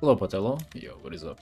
Hello, Patello. Yo, what is up?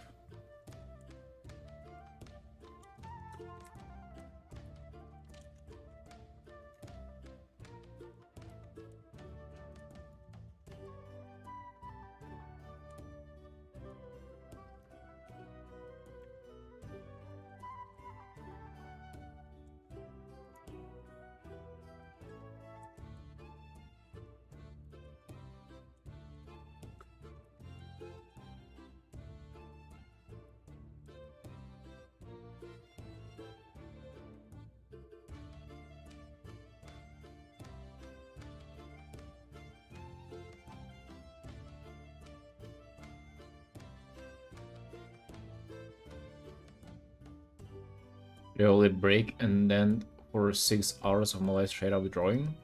You only break and then for 6 hours of my life straight up drawing?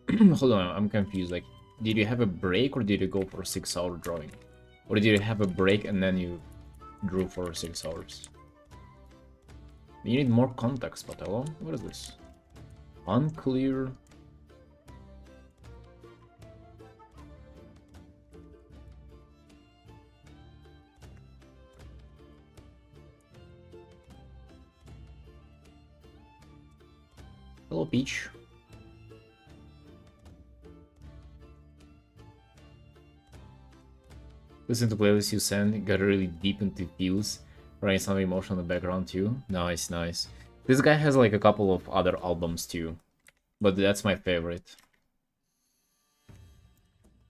Hold on, I'm confused. Like, did you have a break or did you go for 6 hour drawing? Or did you have a break and then you drew for 6 hours? You need more context, Patello. What is this? Unclear. Hello, Peach. Listen to playlists you send, got really deep into views, writing some emotion in the background too. Nice, nice. This guy has like a couple of other albums too, but that's my favorite.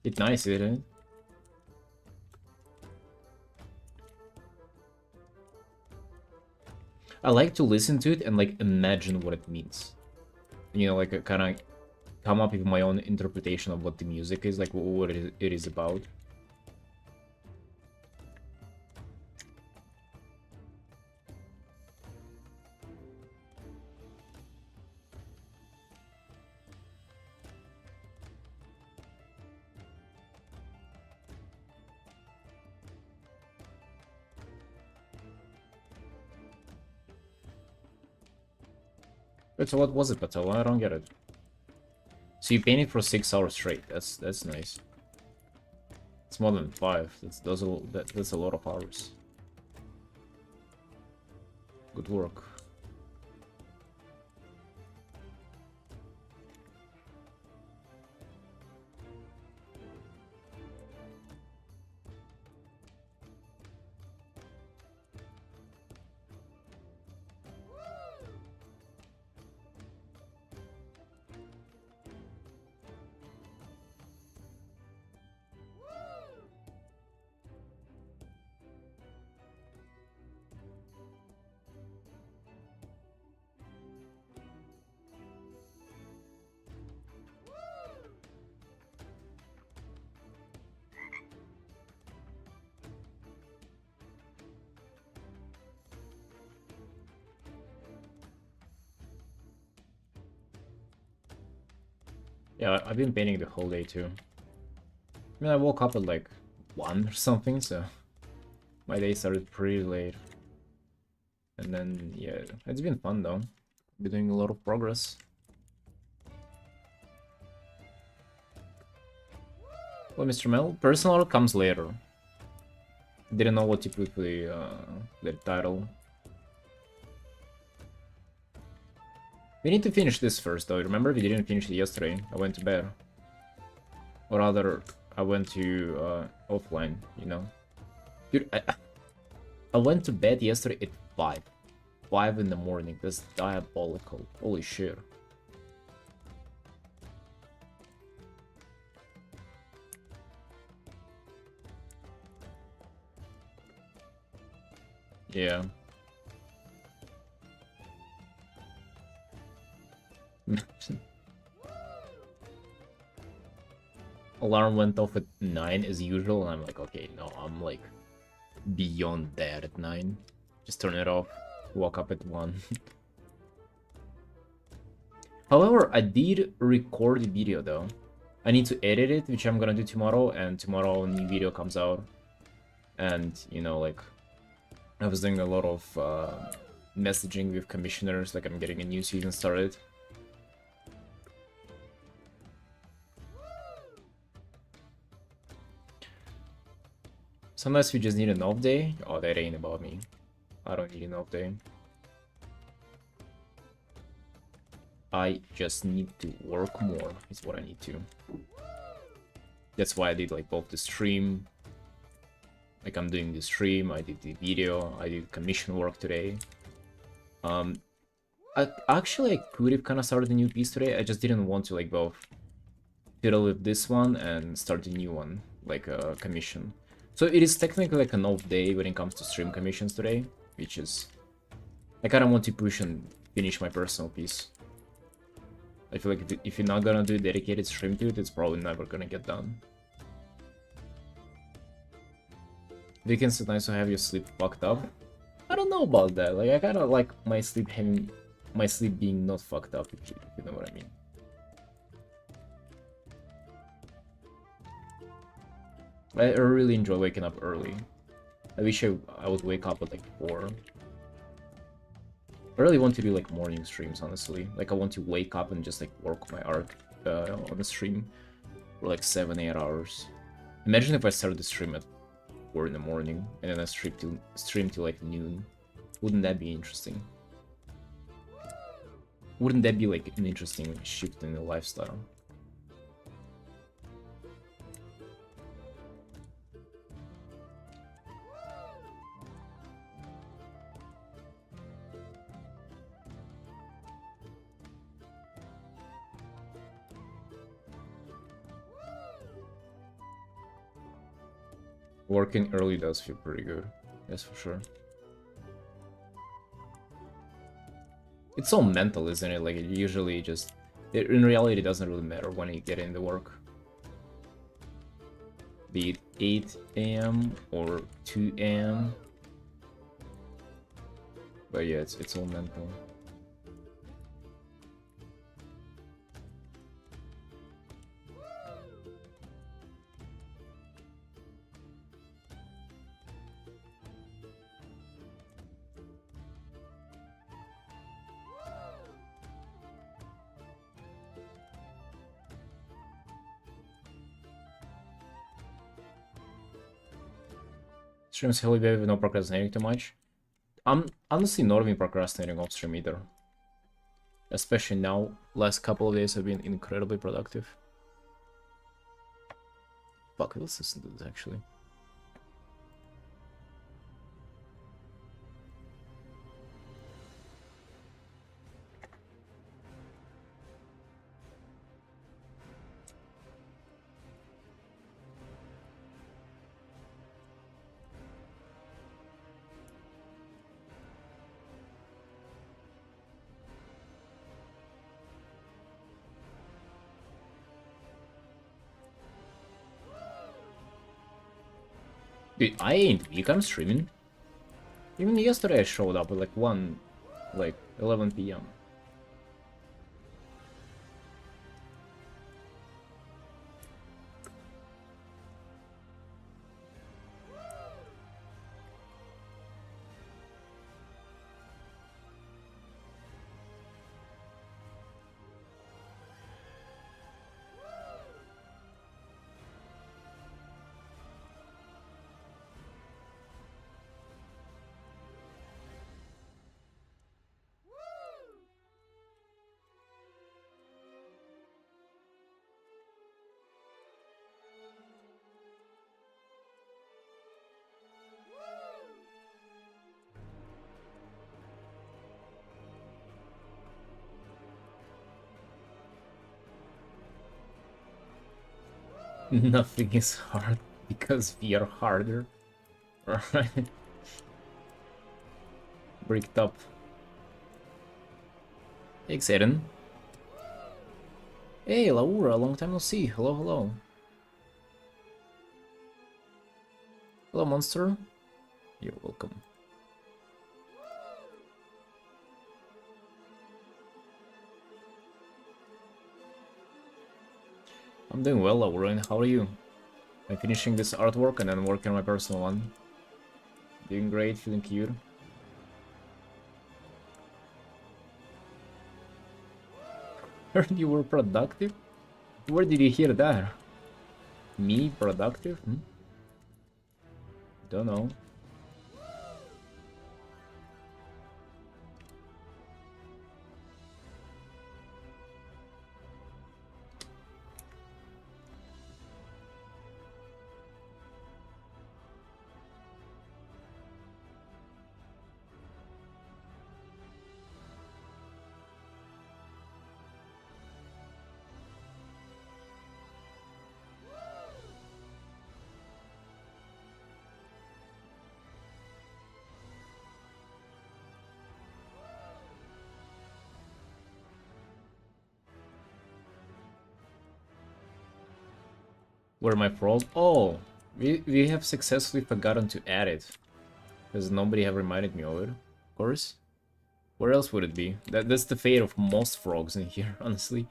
It's nice, isn't it? I like to listen to it and like imagine what it means. You know, like kind of come up with my own interpretation of what the music is, like what it is about. Wait, so what was it, Patel? I don't get it. So you painted for 6 hours straight. That's nice. It's more than 5. That's a lot of hours. Good work. Yeah, I've been painting the whole day too. I mean, I woke up at like 1 or something, so my day started pretty late. And then, yeah, it's been fun though. Been doing a lot of progress. Well, Mr. Mel, personal comes later. Didn't know what to put for the title. We need to finish this first though. Remember, we didn't finish it yesterday. I went to bed. Or rather, I went to offline, you know. Dude, I went to bed yesterday at 5. 5 in the morning. That's diabolical. Holy shit. Yeah. Alarm went off at 9 as usual, and I'm like, okay, no, I'm like beyond that at 9. Just turn it off. Woke up at 1. However, I did record the video though. I need to edit it, which I'm gonna do tomorrow, and tomorrow a new video comes out. And, you know, like, I was doing a lot of messaging with commissioners, like I'm getting a new season started. Sometimes we just need an off day. Oh, that ain't about me. I don't need an off day. I just need to work more, is what I need to. That's why I did like both the stream. Like I'm doing the stream, I did the video, I did commission work today. Actually, I could have kind of started a new piece today. I just didn't want to like both fiddle with this one and start a new one, like a commission. So it is technically like an off day when it comes to stream commissions today, which is... I kind of want to push and finish my personal piece. I feel like if you're not gonna do a dedicated stream to it, it's probably never gonna get done. Weekends, it's nice to have your sleep fucked up. I don't know about that. Like I kind of like my sleep being not fucked up, if you know what I mean. I really enjoy waking up early. I wish I would wake up at like 4. I really want to do like morning streams, honestly. Like I want to wake up and just like work my art on the stream for like 7-8 hours. Imagine if I started the stream at 4 in the morning and then I stream till like noon. Wouldn't that be interesting? Wouldn't that be like an interesting shift in the lifestyle? Working early does feel pretty good, that's for sure. It's all mental, isn't it? Like, it usually just... in reality, it doesn't really matter when you get into work. Be it 8 AM or 2 AM. But yeah, it's all mental. Streams heavily with no procrastinating too much. I'm honestly not even procrastinating off stream either. Especially now, last couple of days have been incredibly productive. Fuck, let's listen to this actually. Dude, I ain't weak, I'm streaming. Even yesterday I showed up at like 11 PM. Nothing is hard because we are harder. Alright. Bricked up. Thanks, Artin. Hey, Laura, long time no see. Hello, hello. Hello, monster. You're welcome. I'm doing well, Lauren. How are you? I'm finishing this artwork and then working on my personal one. Doing great, feeling cute. Heard you were productive? Where did you hear that? Me productive? Don't know. Where my frog? Oh, we have successfully forgotten to add it. Because nobody have reminded me of it, of course. Where else would it be? That's the fate of most frogs in here, honestly.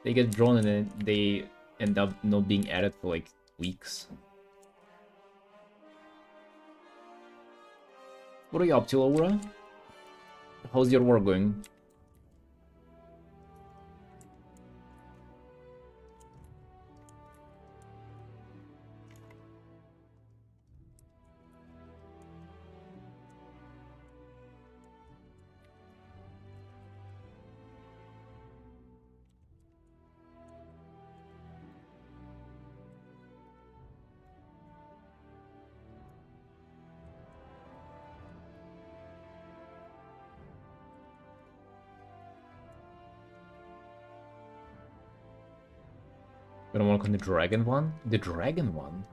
They get drawn and then they end up not being added for like weeks. What are you up to, Laura? How's your work going? Gonna work on the dragon one? The dragon one?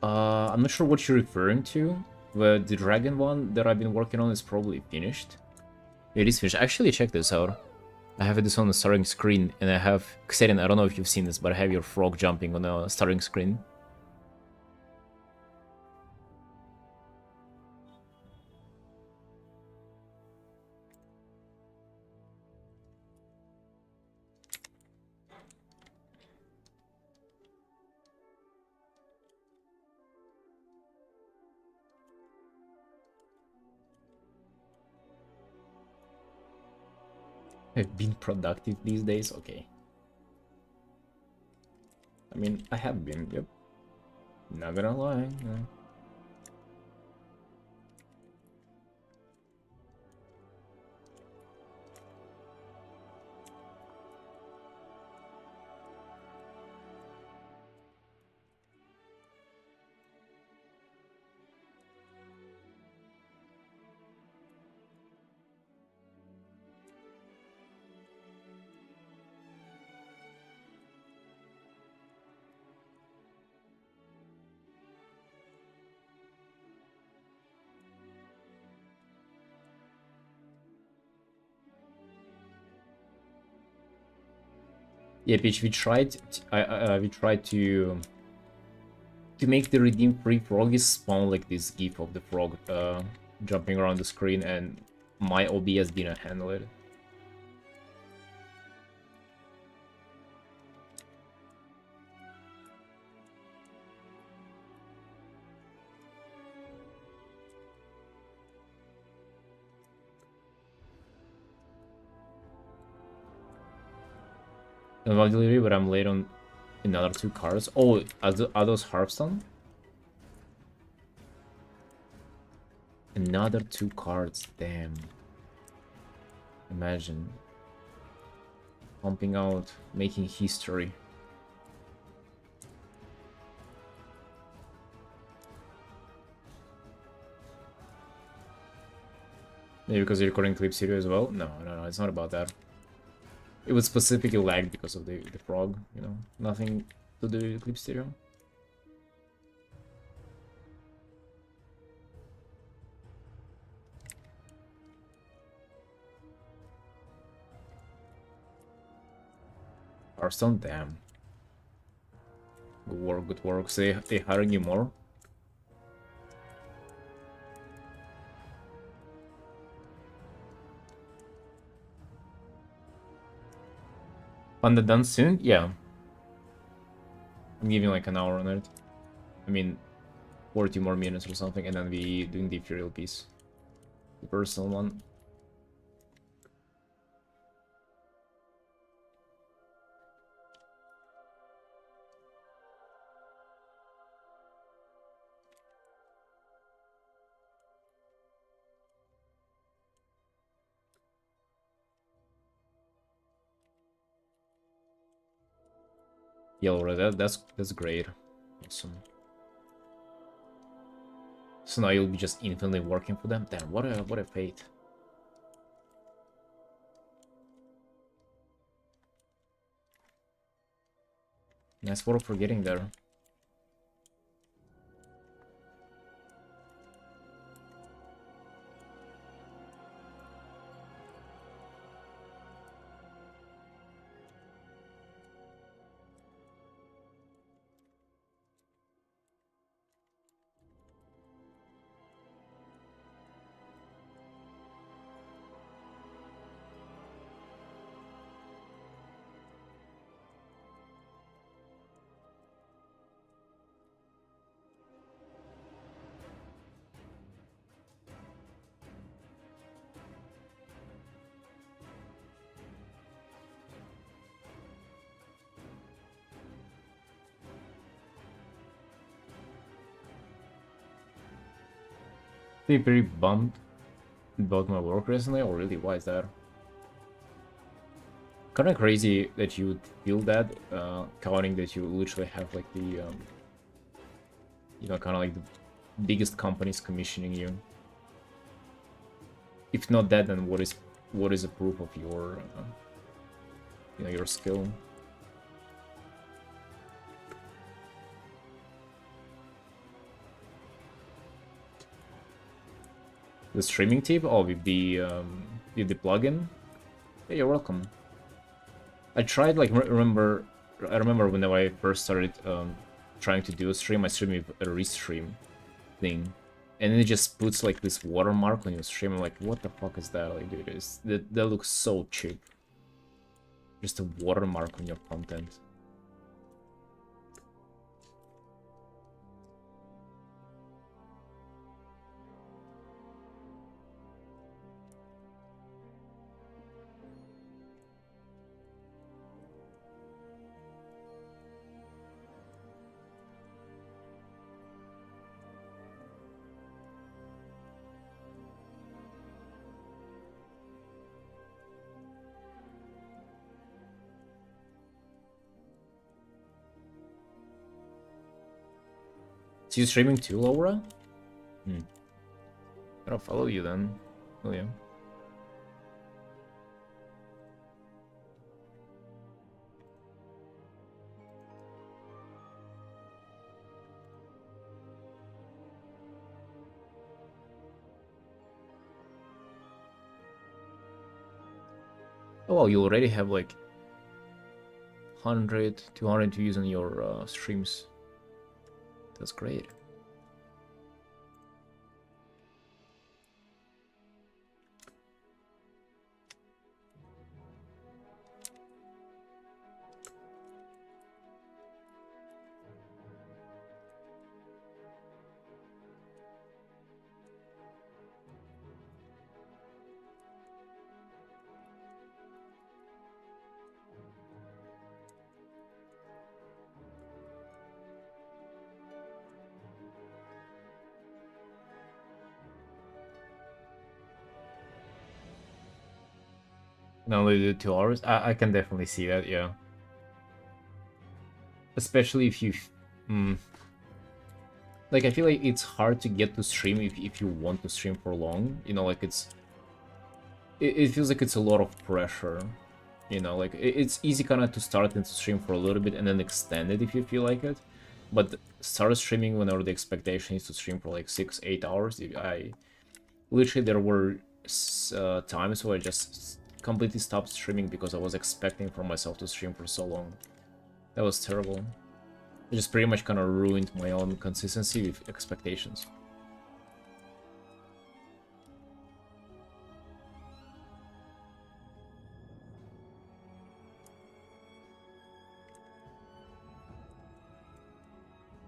I'm not sure what you're referring to, but the dragon one that I've been working on is probably finished. It is finished. Actually, check this out. I have this on the starting screen, and I have... Xerian, I don't know if you've seen this, but I have your frog jumping on the starting screen. I've been productive these days? Okay. I mean, I have been, yep. Not gonna lie. No. Yeah, Peach, we tried to make the redeem free froggies spawn like this gif of the frog jumping around the screen, and my OBS didn't handle it. About delivery, but I'm late on another 2 cards. Oh, are those Hearthstone? Another 2 cards, damn. Imagine. Pumping out, making history. Maybe because you're recording Clip Studio as well? No, it's not about that. It was specifically lagged because of the frog, you know? Nothing to do with Clip Studio. Hearthstone, damn. Good work, good work. So they hiring you more? Panda done soon? Yeah. I'm giving like an hour on it. I mean, 40 more minutes or something, and then we doing the Ethereal piece. The personal one. Yeah, Laura, that's great. Awesome. So now you'll be just infinitely working for them? Damn, what a fate. Nice work for getting there. Be very bummed about my work recently. Oh, really? Why is that? Kind of crazy that you would feel that, counting that you literally have like the, you know, kind of like the biggest companies commissioning you. If not that, then what is a proof of your, you know, your skill? The streaming tip? Oh, with the plugin? Yeah, you're welcome. I tried, like, I remember when I first started trying to do a stream, I streamed with a restream thing. And then it just puts, like, this watermark on your stream. I'm like, what the fuck is that? Like, dude, that looks so cheap. Just a watermark on your content. So you streaming too, Laura? I'll follow you then, William. Oh, well, you already have like 100, 200 views on your streams. That's great. Not only do 2 hours, I can definitely see that, yeah. Especially if you, like, I feel like it's hard to get to stream if you want to stream for long. You know, like it feels like it's a lot of pressure. You know, like it's easy kind of to start and to stream for a little bit and then extend it if you feel like it. But start streaming whenever the expectation is to stream for like 6-8 hours. I literally, there were times where I just completely stopped streaming because I was expecting for myself to stream for so long. That was terrible. It just pretty much kind of ruined my own consistency with expectations.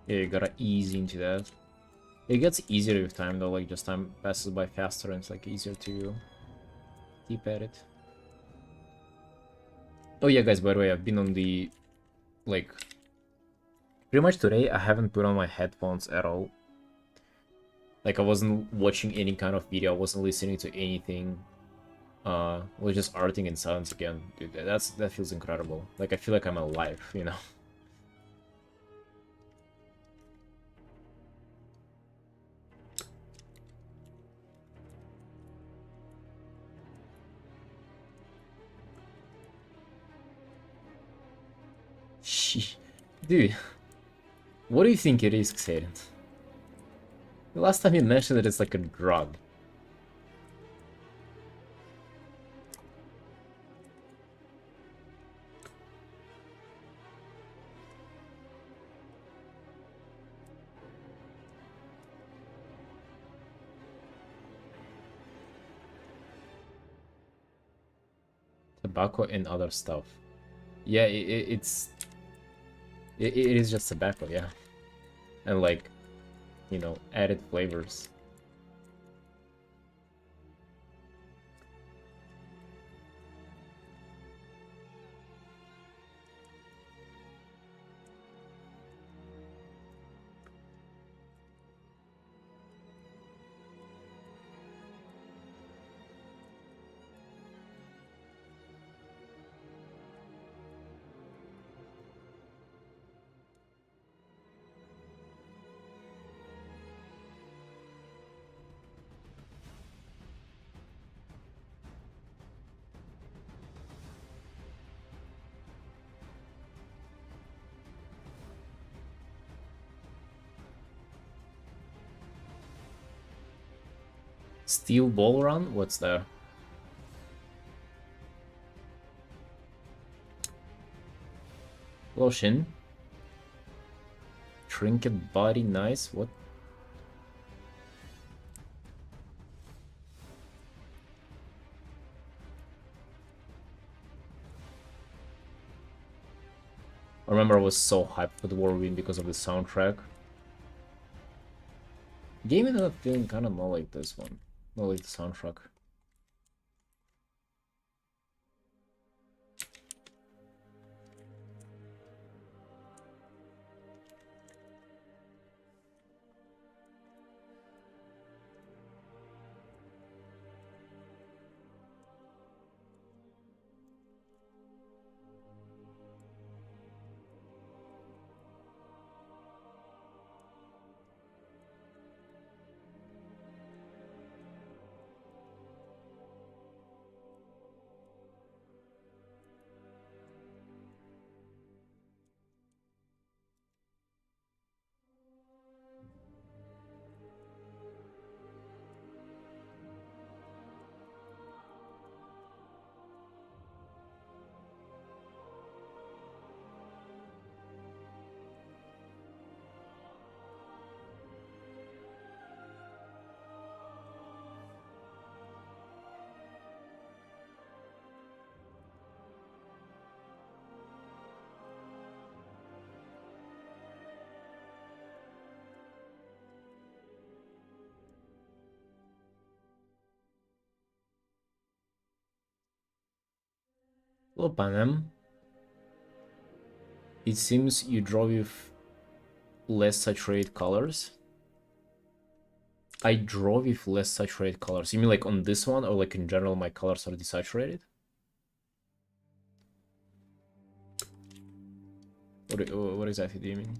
Yeah, you gotta ease into that. It gets easier with time though, like just time passes by faster and it's like easier to keep at it. Oh yeah, guys, by the way, I've been on the, like, pretty much today I haven't put on my headphones at all. Like, I wasn't watching any kind of video, I wasn't listening to anything. I was just arting in silence again. Dude, that feels incredible. Like, I feel like I'm alive, you know? Dude, what do you think it is, Xaden? The last time you mentioned that it's like a drug. Tobacco and other stuff. Yeah, it is just tobacco, yeah. And like, you know, added flavors. Steel ball run? What's that? Lotion. Trinket body, nice. What? I remember I was so hyped for the Warwind because of the soundtrack. Game ended up feeling kind of more like this one. More like the soundtrack. Hello, Panem. It seems you draw with less saturated colors. I draw with less saturated colors. You mean like on this one, or like in general my colors are desaturated? What exactly do you mean?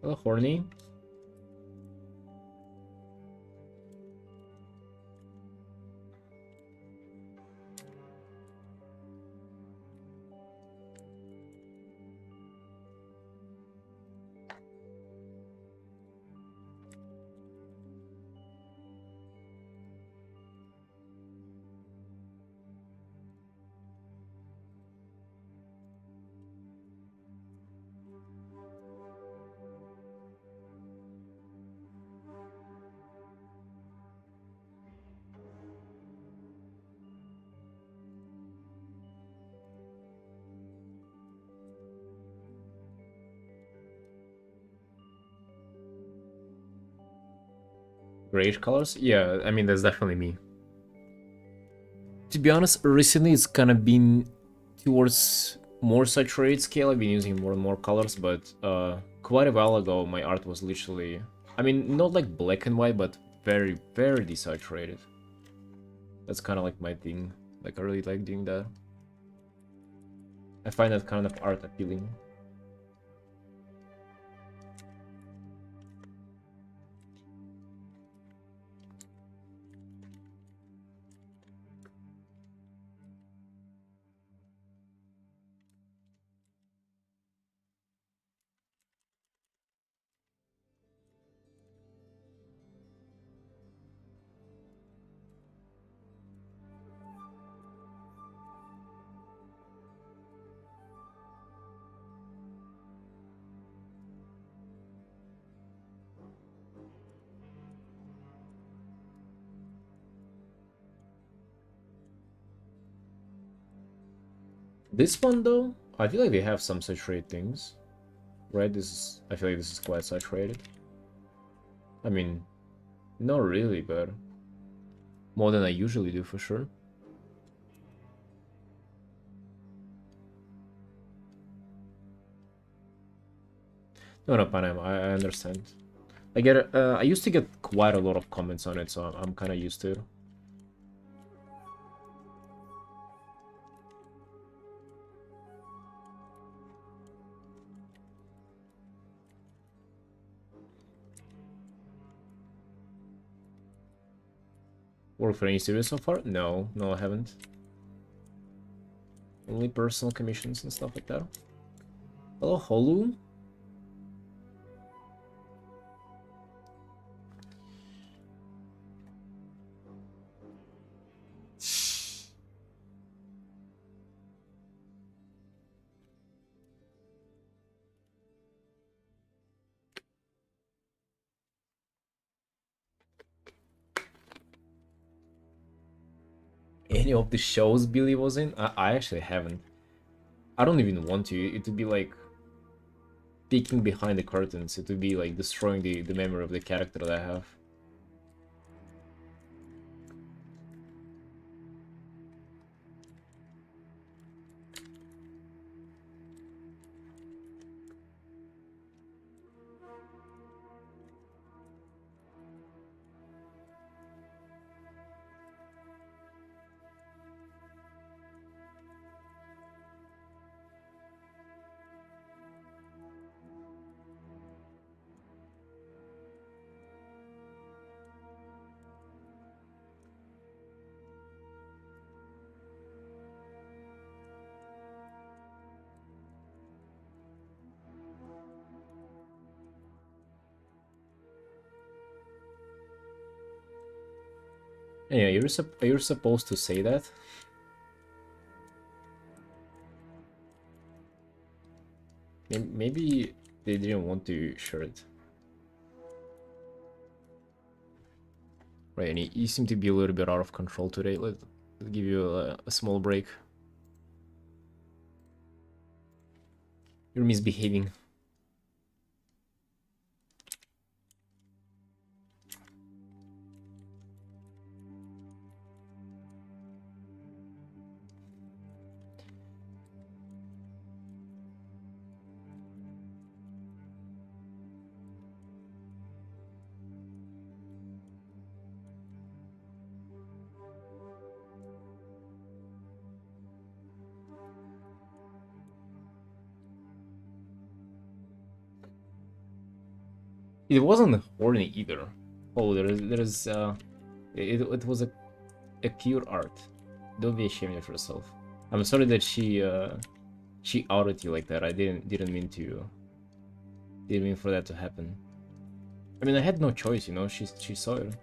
Hello, horny. Grayish colors? Yeah, I mean, that's definitely me. To be honest, recently it's kind of been towards more saturated scale. I've been using more and more colors, but quite a while ago my art was literally, I mean, not like black and white, but very, very desaturated. That's kind of like my thing. Like, I really like doing that. I find that kind of art appealing. This one though, I feel like they have some saturated things, right? I feel like this is quite saturated. I mean, not really, but more than I usually do for sure. No, no, Panam, I understand. I used to get quite a lot of comments on it, so I'm kind of used to it. Work for any studio so far? No, no, I haven't. Only personal commissions and stuff like that. Hello, Holu? Any of the shows Billy was in? I actually haven't. I don't even want to. It would be like peeking behind the curtains. It would be like destroying the memory of the character that I have. Anyway, you're supposed to say that. Maybe they didn't want to share it. Right, and you seem to be a little bit out of control today. Let's give you a small break. You're misbehaving. It wasn't horny either. Oh, it was a pure art. Don't be ashamed of yourself. I'm sorry that she outed you like that. I didn't mean for that to happen. I mean, I had no choice, you know. She saw it,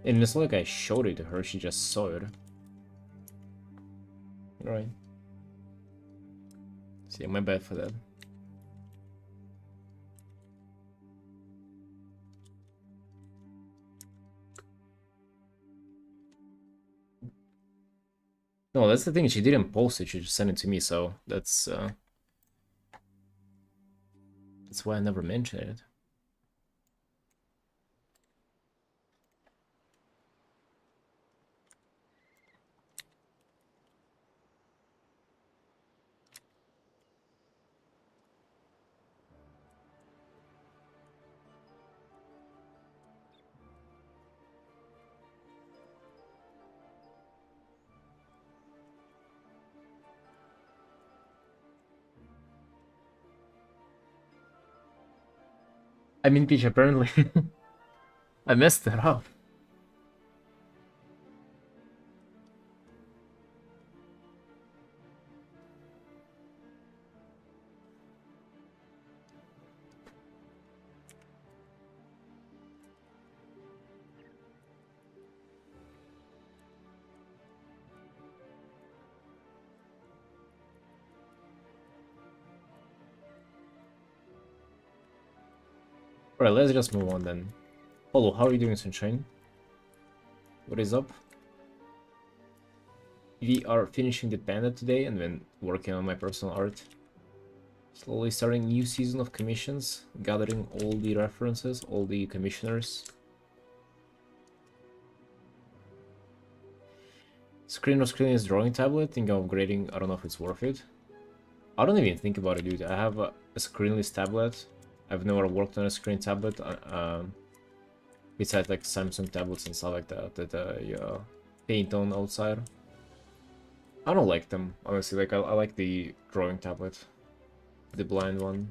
and it's not like I showed it to her. She just saw it. All right. So yeah, my bad for that. No, that's the thing. She didn't post it. She just sent it to me. So that's why I never mentioned it. I mean, Peach, apparently I messed it up. Alright, let's just move on then. Polo, how are you doing, Sunshine? What is up? we are finishing the panda today and then working on my personal art. Slowly starting new season of commissions, gathering all the references, all the commissioners. Screen is drawing tablet, think of upgrading, I don't know if it's worth it. I don't even think about it, dude. I have a screenless tablet. I've never worked on a screen tablet, besides like Samsung tablets and stuff like that, that I paint on outside. I don't like them, honestly. Like, I like the drawing tablet, the blind one.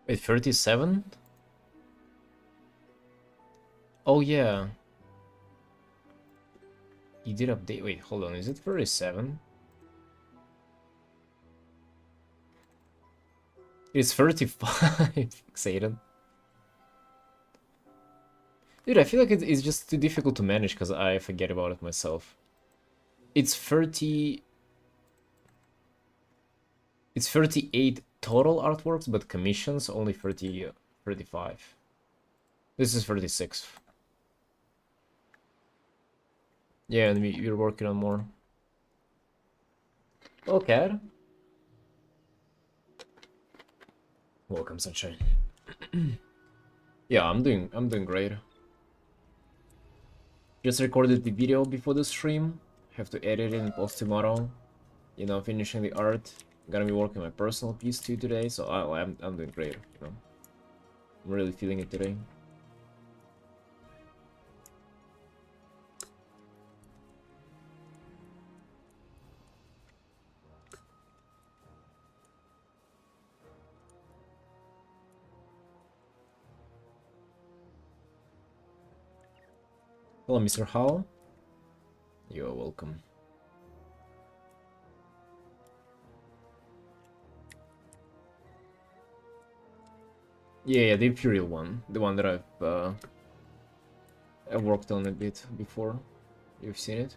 Wait, 37? Oh yeah. You did update. Wait, hold on. Is it 37? It's 35. Xaden. Dude, I feel like it's just too difficult to manage because I forget about it myself. It's 30. It's 38 total artworks, but commissions only 30, 35. This is 36. Yeah, and we're working on more. Okay. Welcome, sunshine. Yeah, I'm doing great. Just recorded the video before the stream. Have to edit it and post tomorrow. You know, finishing the art. Gonna be working my personal piece too today, so I'm doing great. You know, I'm really feeling it today. Hello, Mr. Hall. You are welcome. Yeah, the Imperial one, the one that I've worked on a bit before. You've seen it.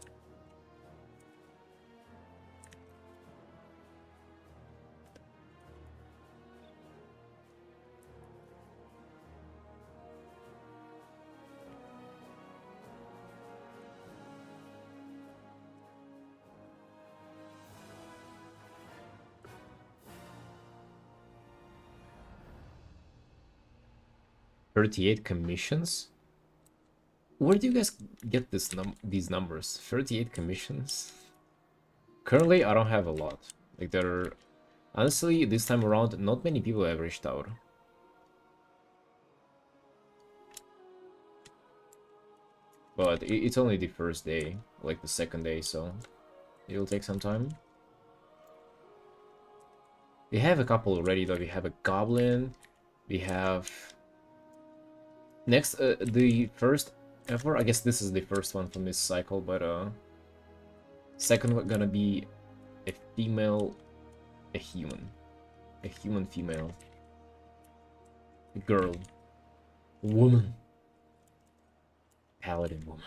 $38 commissions? Where do you guys get these numbers? 38 commissions? Currently, I don't have a lot. Like, there are... Honestly, this time around, not many people have reached out. But it's only the first day, like the second day, so it'll take some time. We have a couple already, though. We have a goblin. We have... Next, the first ever, I guess this is the first one from this cycle, but second one gonna be a female, a human female, a girl, woman, paladin woman.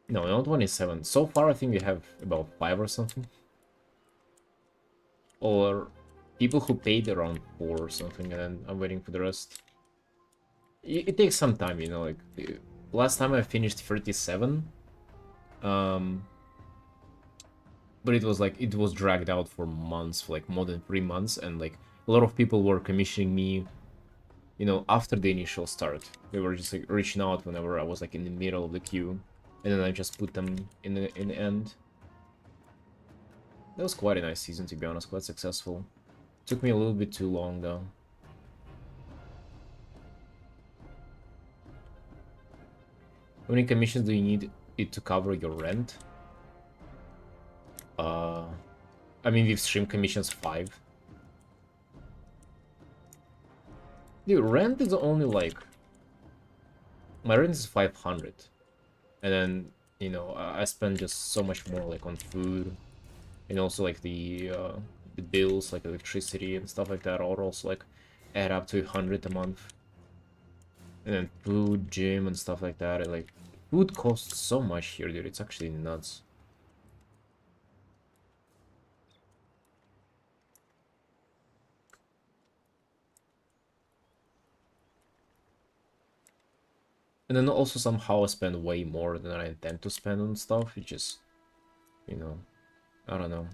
No, not 27. So far, I think we have about 5 or something. Or people who paid around 4 or something, and then I'm waiting for the rest. It takes some time, you know, like, last time I finished 37. But it was like, it was dragged out for months, for like more than 3 months, and like, a lot of people were commissioning me, you know, after the initial start. They were just like reaching out whenever I was like in the middle of the queue. And then I just put them in the end. That was quite a nice season, to be honest, quite successful. Took me a little bit too long, though. How many commissions do you need it to cover your rent? I mean, with stream commissions 5. Dude, rent is only like... My rent is 500. And then, you know, I spend just so much more like on food. And also like the bills, like electricity and stuff like that, are also like add up to 100 a month. And then food, gym, and stuff like that. And, like, food costs so much here, dude. It's actually nuts. And then also somehow I spend way more than I intend to spend on stuff. It just, you know, I don't know.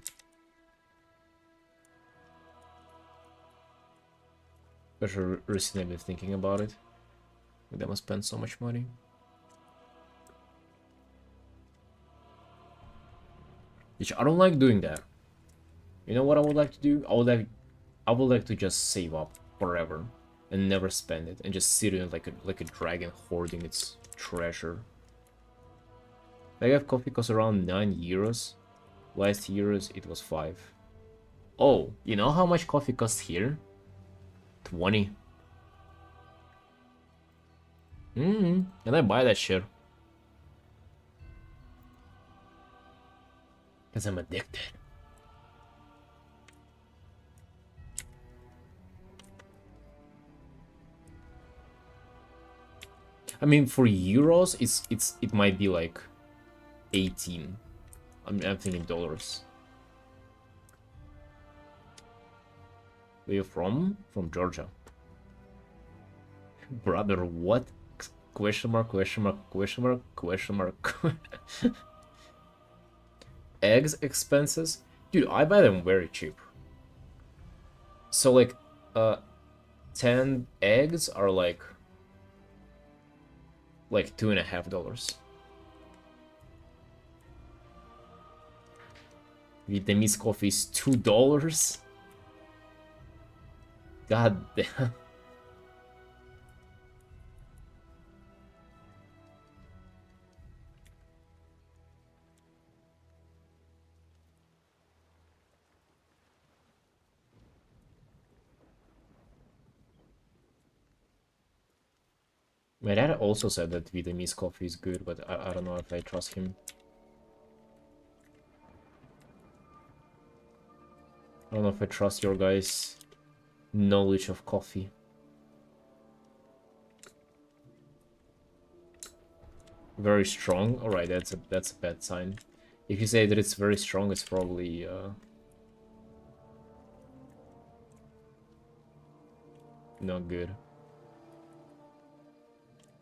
Especially recently I've been thinking about it. Like, I must spend so much money. Which I don't like doing that. You know what I would like to do? I would like to just save up forever and never spend it and just sit in it like a dragon hoarding its treasure. Bag of coffee costs around 9 euros. Last year's it was 5. Oh, you know how much coffee costs here? 20. And I buy that shit. Because I'm addicted. I mean, for euros, it might be like 18. I'm thinking dollars. Where you from? From Georgia. Brother, what? Question mark, question mark, question mark, question mark. Eggs expenses? Dude, I buy them very cheap. So like 10 eggs are like $2.50. Vietnamese coffee is $2. God damn. My dad also said that Vietnamese coffee is good, but I don't know if I trust him. I don't know if I trust your guys' knowledge of coffee. Very strong. All right, that's a bad sign. If you say that it's very strong, it's probably not good.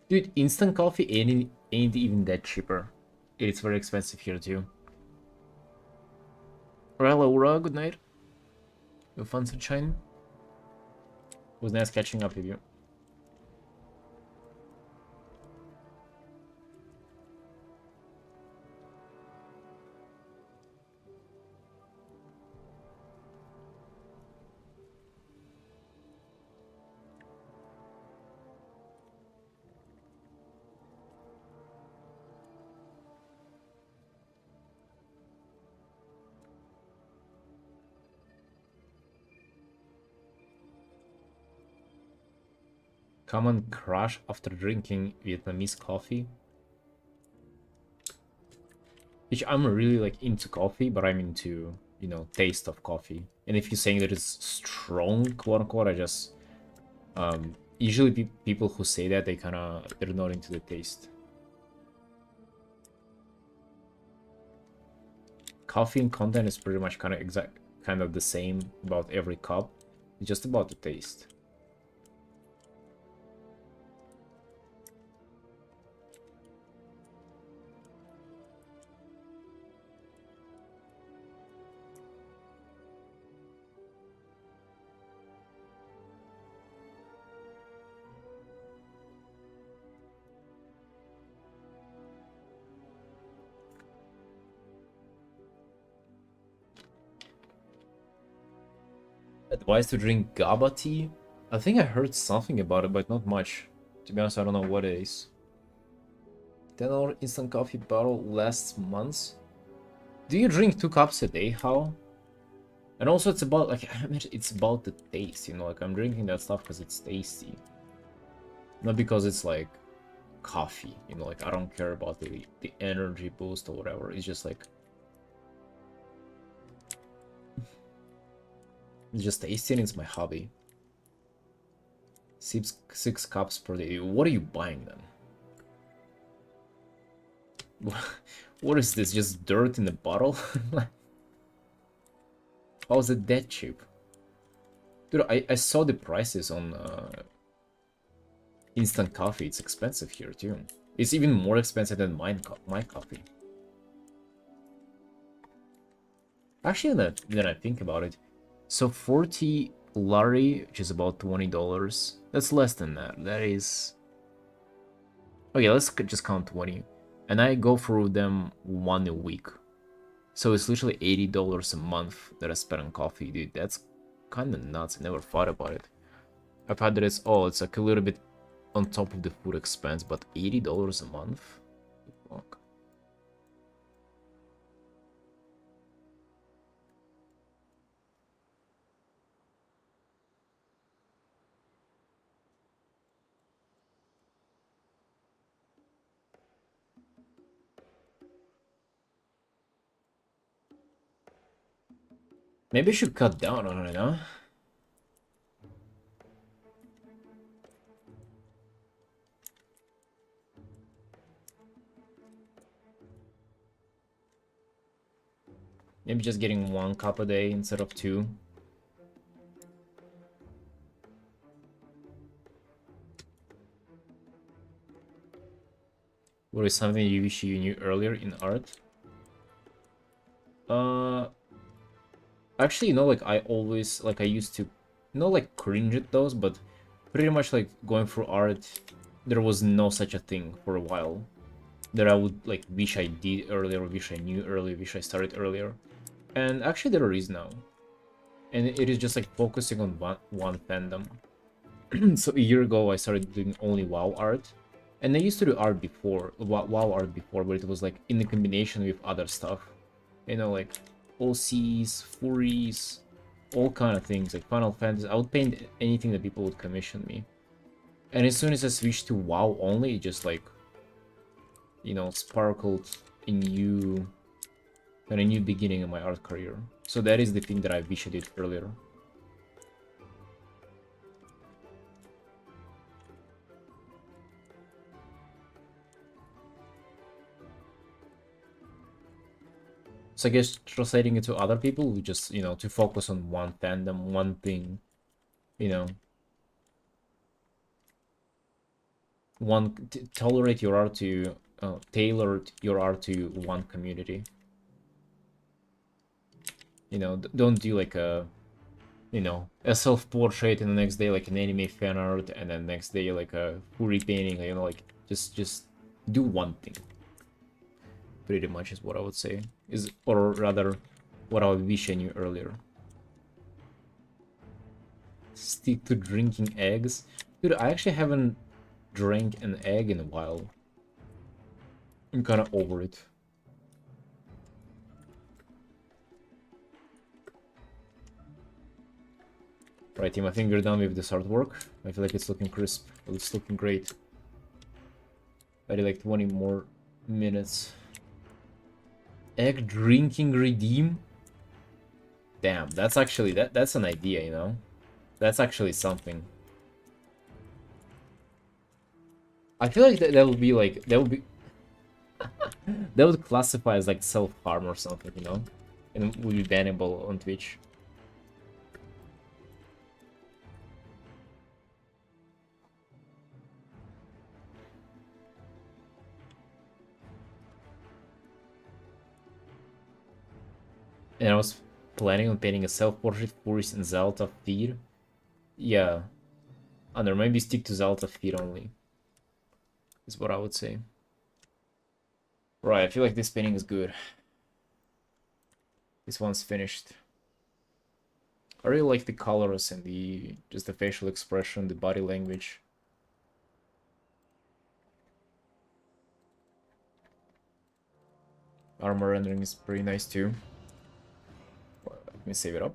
Dude, instant coffee ain't even that cheaper. It's very expensive here too. Alright, Laura, good night. Have fun, sunshine. It was nice catching up with you. Common crush after drinking Vietnamese coffee. Which I'm really like into coffee, but I'm into, you know, taste of coffee. And if you're saying that it's strong, quote unquote, I just usually people who say that they're not into the taste. Caffeine content is pretty much kind of the same about every cup. It's just about the taste. Advice to drink GABA tea? I think I heard something about it, but not much. To be honest, I don't know what it is. $10 instant coffee bottle lasts months. Do you drink 2 cups a day? How? And also it's about, like, I mean, it's about the taste, you know, like I'm drinking that stuff because it's tasty. Not because it's like coffee, you know, like I don't care about the energy boost or whatever. It's just like, it's just tasty and it's my hobby. 6 cups per day. What are you buying then? What is this? Just dirt in a bottle? How is it that cheap? Dude, I saw the prices on instant coffee. It's expensive here too. It's even more expensive than my coffee. Actually, then I think about it, so 40 lari, which is about $20. That's less than that. That is... Okay, let's just count 20. And I go through them one a week. So it's literally $80 a month that I spend on coffee, dude. That's kind of nuts. I never thought about it. I've had that it's like a little bit on top of the food expense, but $80 a month? Fuck. Maybe I should cut down on it, huh? Maybe just getting 1 cup a day instead of 2. What is something you wish you knew earlier in art? Uh, Actually, you know, like I always, like I used to, not like cringe at those, but pretty much like going through art, there was no such a thing for a while. That I would like wish I did earlier, wish I knew earlier, wish I started earlier. And actually there is now. And it is just like focusing on one fandom. So a year ago I started doing only WoW art. And I used to do art before, WoW art before, but it was like in the combination with other stuff. You know, like OCs, Furies, all kind of things, like Final Fantasy. I would paint anything that people would commission me. And as soon as I switched to WoW only, it just like, you know, sparkled a new beginning in my art career. So that is the thing that I wish I did earlier. So I guess translating it to other people, we just, you know, to focus on one fandom, one thing, you know, tolerate your art to, tailor your art to one community. You know, don't do like a, you know, a self-portrait and the next day like an anime fan art and then next day like a furry painting, you know, like just do one thing. Pretty much is what I would say. Is, or rather, what I wish I knew earlier. Stick to drinking eggs. Dude, I actually haven't drank an egg in a while. I'm kind of over it. Right, team, I think we're done with this artwork. I feel like it's looking crisp. It's looking great. I did like 20 more minutes. Egg drinking redeem? Damn, that's actually, that's an idea, you know? That's actually something. I feel like that would be like, that would be... that would classify as like self-harm or something, you know? And would be bannable on Twitch. And I was planning on painting a self-portrait Furist and Zalta feed. Yeah. Under maybe stick to Zalta feed only. Is what I would say. Right, I feel like this painting is good. This one's finished. I really like the colors and the just the facial expression, the body language. Armor rendering is pretty nice too. Let me save it up.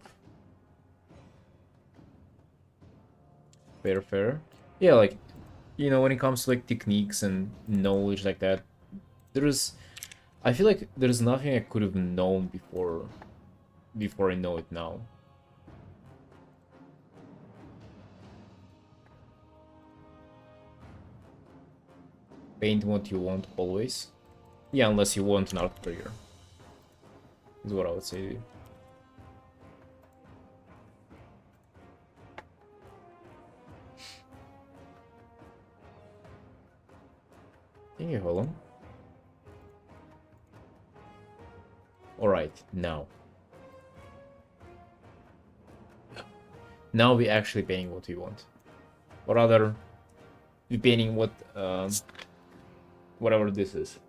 Fair, fair. Yeah, like, you know, when it comes to like techniques and knowledge like that, there's, I feel like there's nothing I could have known before I know it now. Paint what you want always. Yeah, unless you want an art trigger. Is what I would say. Can you hold on? Alright, now. Now we're actually painting what we want. Or rather, we're painting what, whatever this is.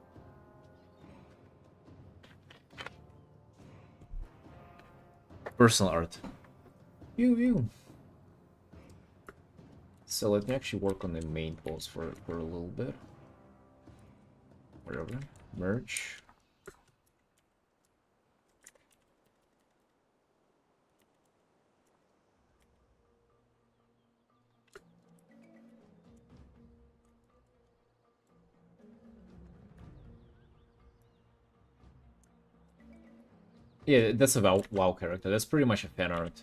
Personal art. Pew. So let me actually work on the main pose for a little bit. Whatever. Merge. Yeah, that's a WoW character. That's pretty much a fan art.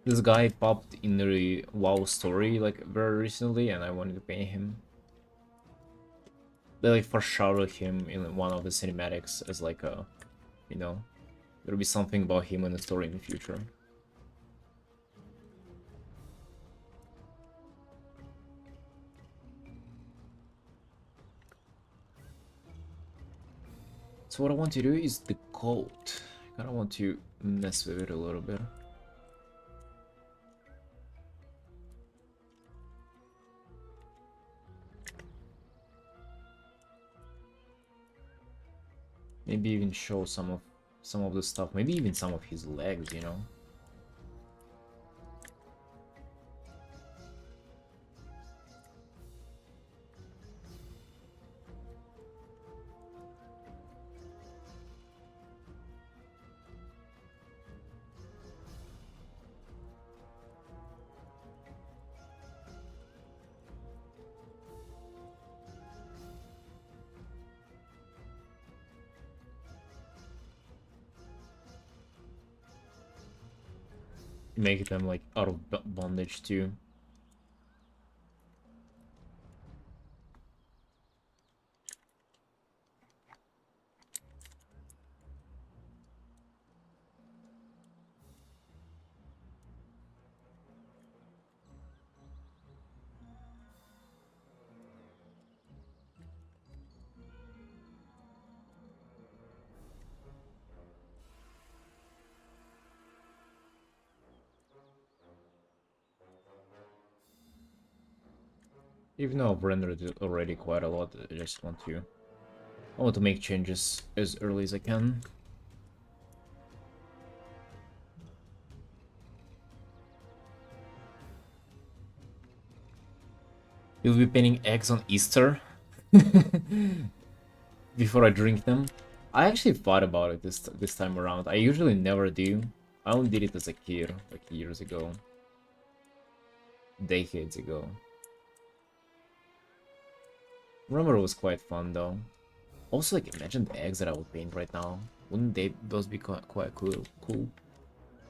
This guy popped in the WoW story like very recently, and I wanted to paint him. They like foreshadowed him in one of the cinematics as like a, you know, there'll be something about him in the story in the future. So what I want to do is the coat. I kind of want to mess with it a little bit. Maybe even show some of the stuff. Maybe even some of his legs, you know. Make them like out of bondage too. Even though I've rendered it already quite a lot, I just want to make changes as early as I can. You'll be painting eggs on Easter before I drink them. I actually thought about it this time around. I usually never do. I only did it as a kid, like years ago, decades ago. Remember, it was quite fun though. Also, like, imagine the eggs that I would paint right now. Wouldn't those be quite cool?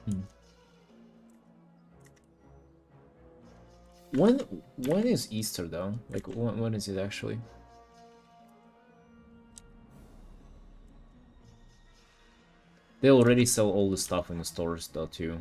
Hmm. When is Easter though? Like, when is it actually? They already sell all the stuff in the stores though too.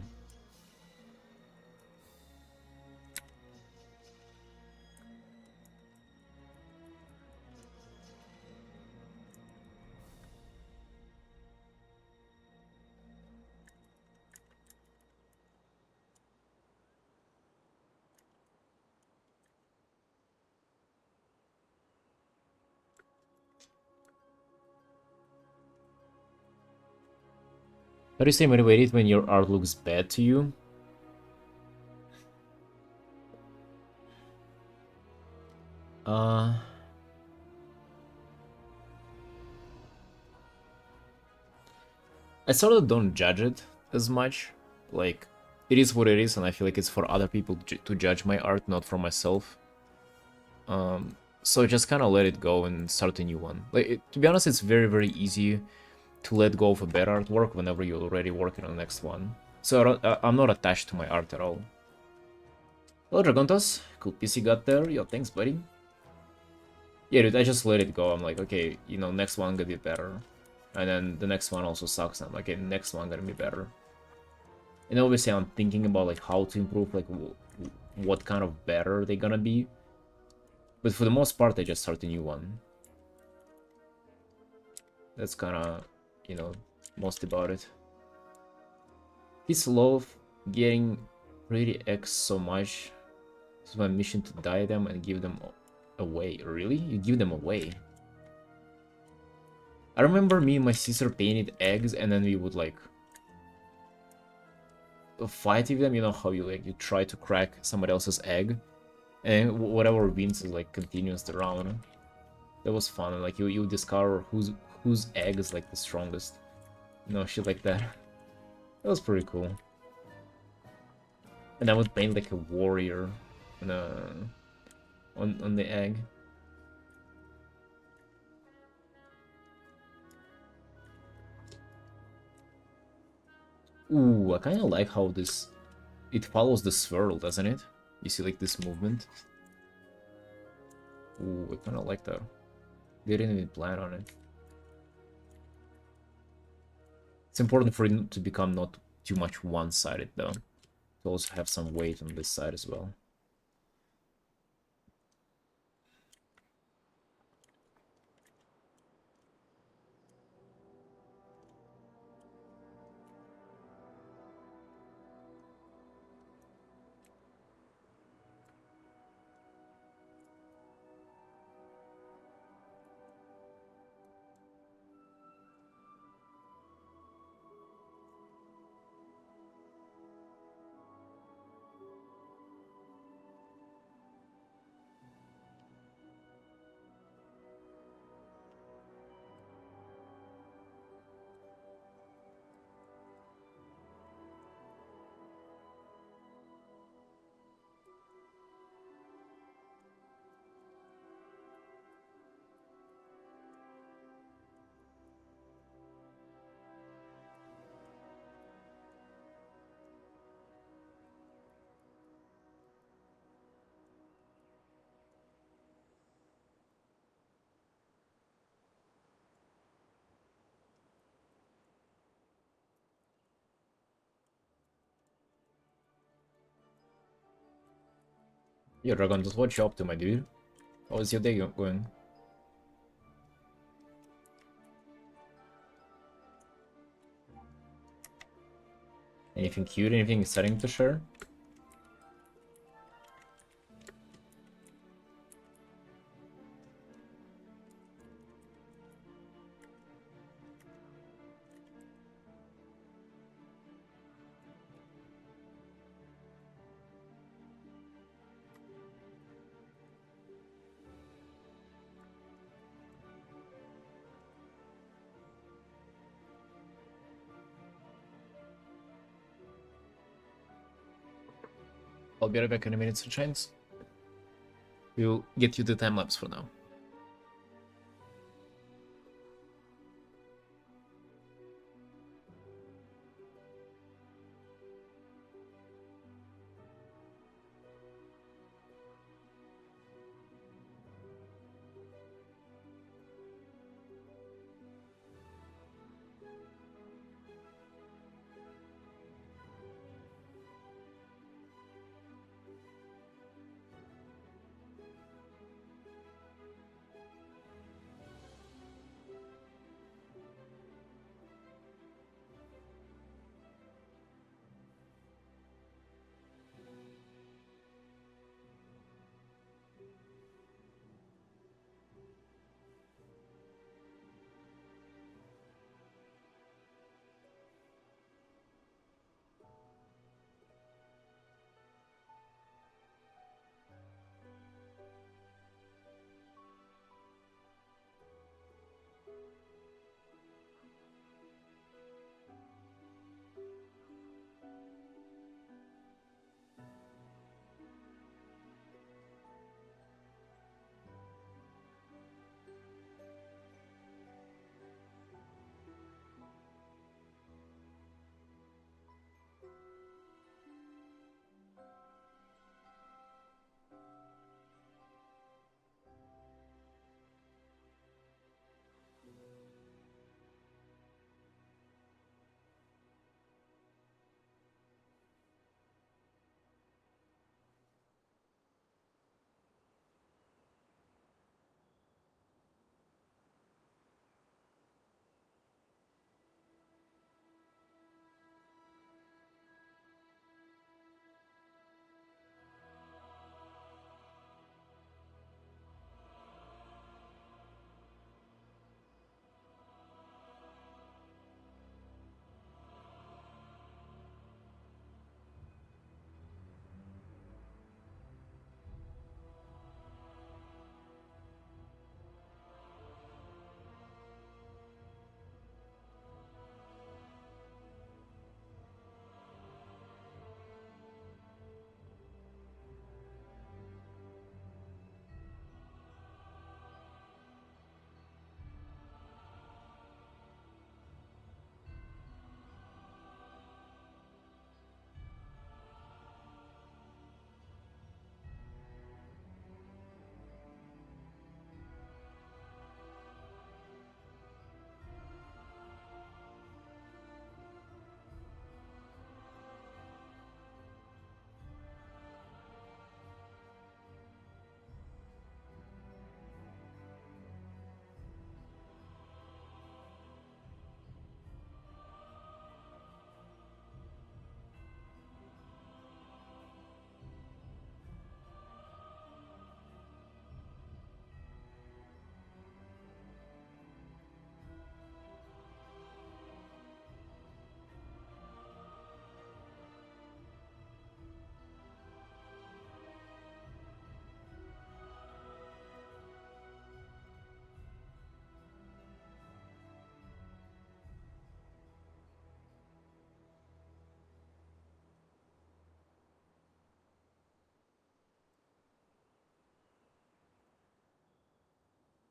How do you say motivated when your art looks bad to you? I sort of don't judge it. as much. Like, it is what it is, and I feel like it's for other people to judge my art, not for myself. So just kind of let it go and start a new one. Like, to be honest, it's very, very easy to let go of a bad artwork whenever you're already working on the next one. So I'm not attached to my art at all. Hello, Dragontos. Cool PC got there. Yo, thanks, buddy. Yeah, dude, I just let it go. I'm like, okay, you know, next one gonna be better. And then the next one also sucks. I'm like, okay, next one gonna be better. And obviously I'm thinking about like how to improve, like what kind of better they're gonna be. But for the most part, I just start a new one. That's kind of, you know, most about it. This love getting pretty X so much. It's my mission to dye them and give them away. Really? You give them away? I remember me and my sister painted eggs, and then we would like fight with them. You know how you try to crack somebody else's egg, and whatever wins is like continues the round. That was fun. Like you discover whose egg is like the strongest. You know, shit like that. That was pretty cool. And I would paint like a warrior on the egg. Ooh, I kind of like how it follows the swirl, doesn't it? You see like this movement. Ooh, I kind of like that. They didn't even plan on it. It's important for it to become not too much one-sided though. To also have some weight on this side as well. Yeah, Dragon, just what you up to, my dude? How is your day going? Anything cute? Anything exciting to share? I'll be right back in a minute, Sunshines. We'll get you the time lapse for now.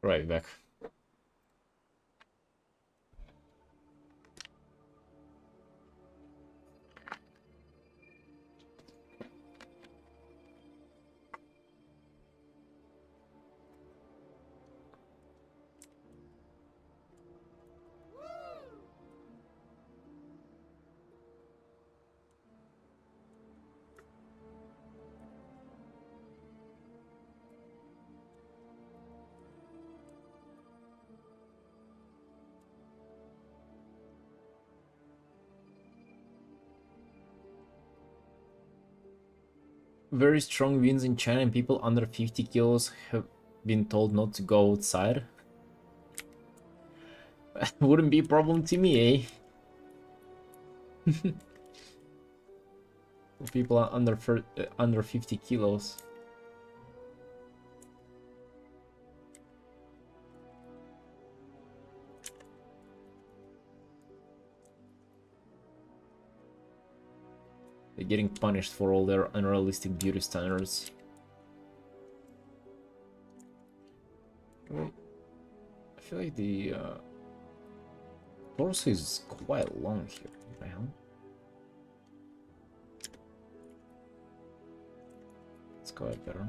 Right back. Very strong winds in China and people under 50 kilos have been told not to go outside. Wouldn't be a problem to me, eh? People are under 50 kilos. They're getting punished for all their unrealistic beauty standards. I feel like the torso is quite long here. Man. It's quite better.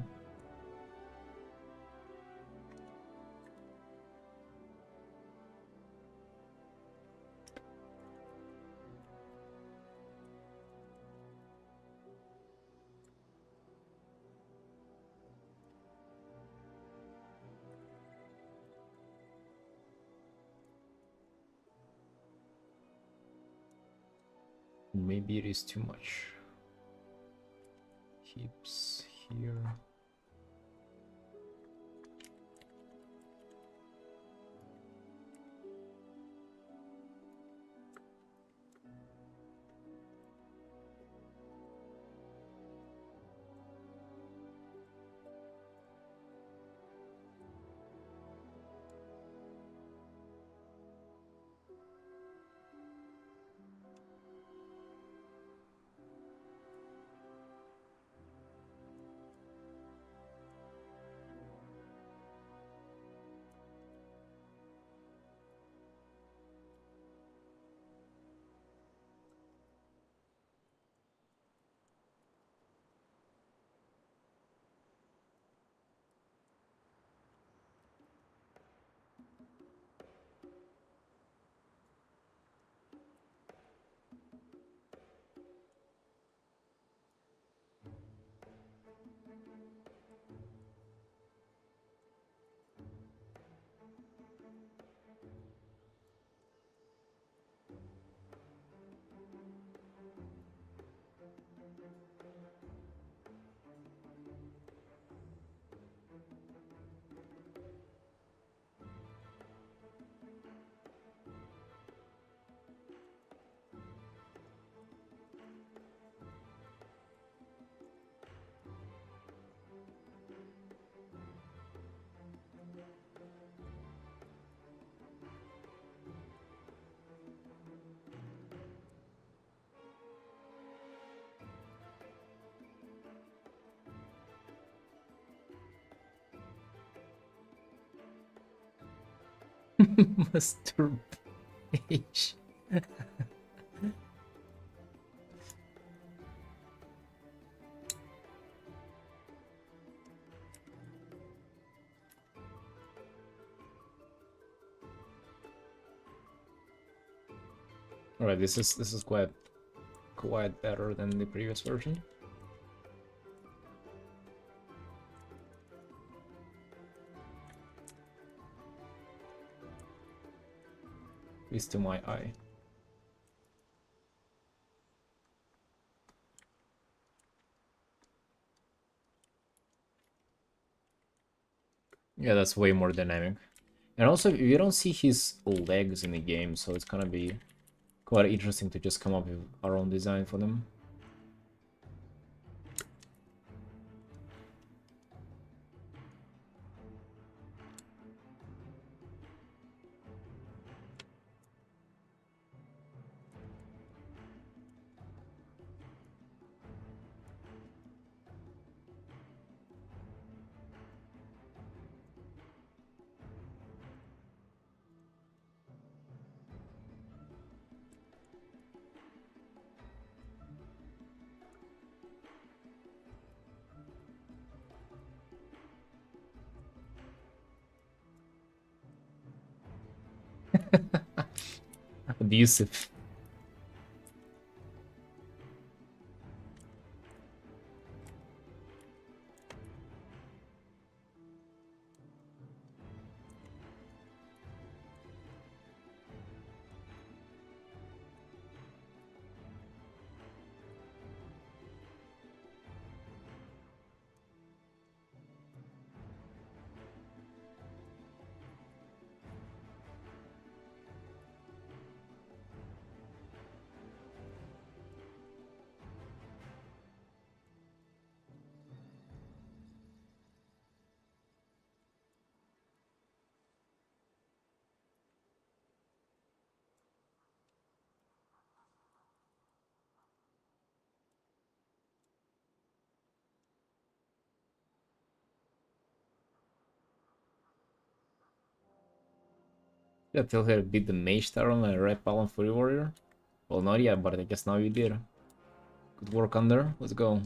Maybe it is too much. Hips here. Masturbation. Alright, this is quite better than the previous version. At least to my eye. Yeah, that's way more dynamic. And also, you don't see his legs in the game, so it's gonna be quite interesting to just come up with our own design for them. Abusive. Yeah, tell her to beat the Mage Tower on a Red Paladin Fury Warrior. Well, not yet, but I guess now you did. Good work on there. Let's go.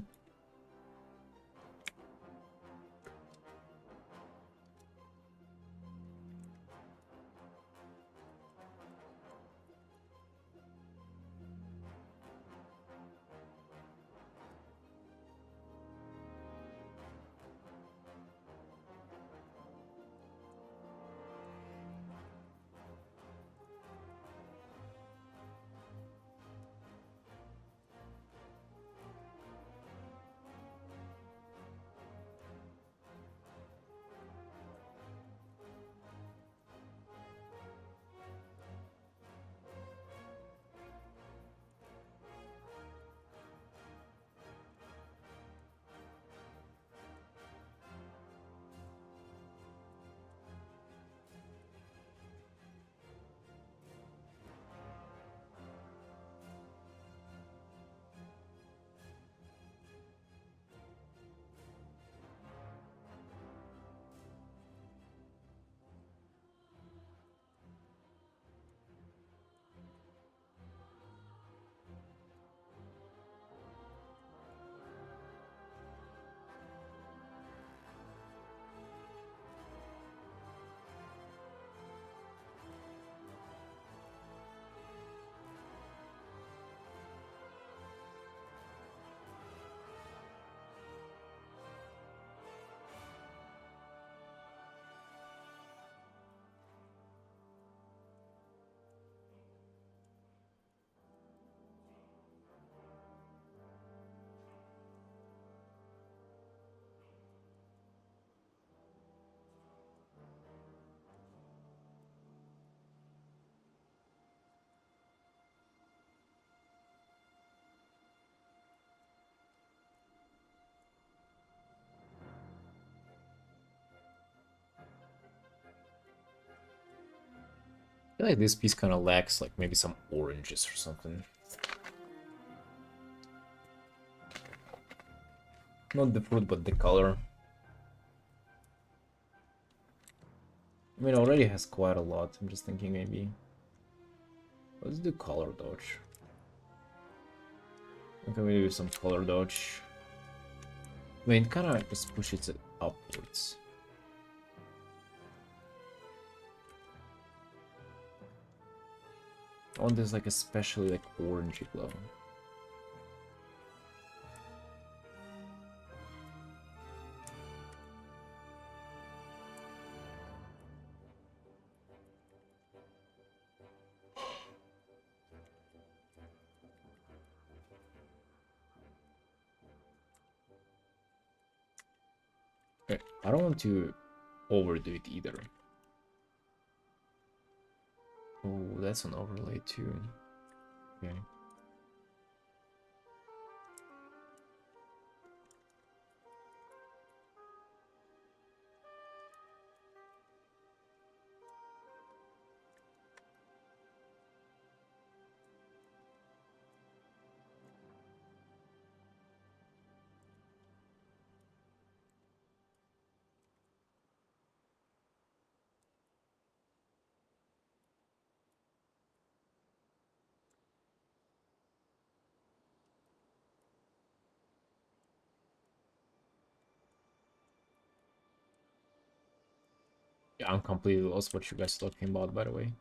I feel like this piece kind of lacks like maybe some oranges or something. Not the fruit, but the color. I mean, it already has quite a lot. I'm just thinking maybe... Let's do color dodge. Okay, we do some color dodge. I mean, kind of just pushes it upwards. I want this like especially like orangey glow. Okay, I don't want to overdo it either. Oh, that's an overlay too. Okay. Yeah, I'm completely lost what you guys talking about, by the way.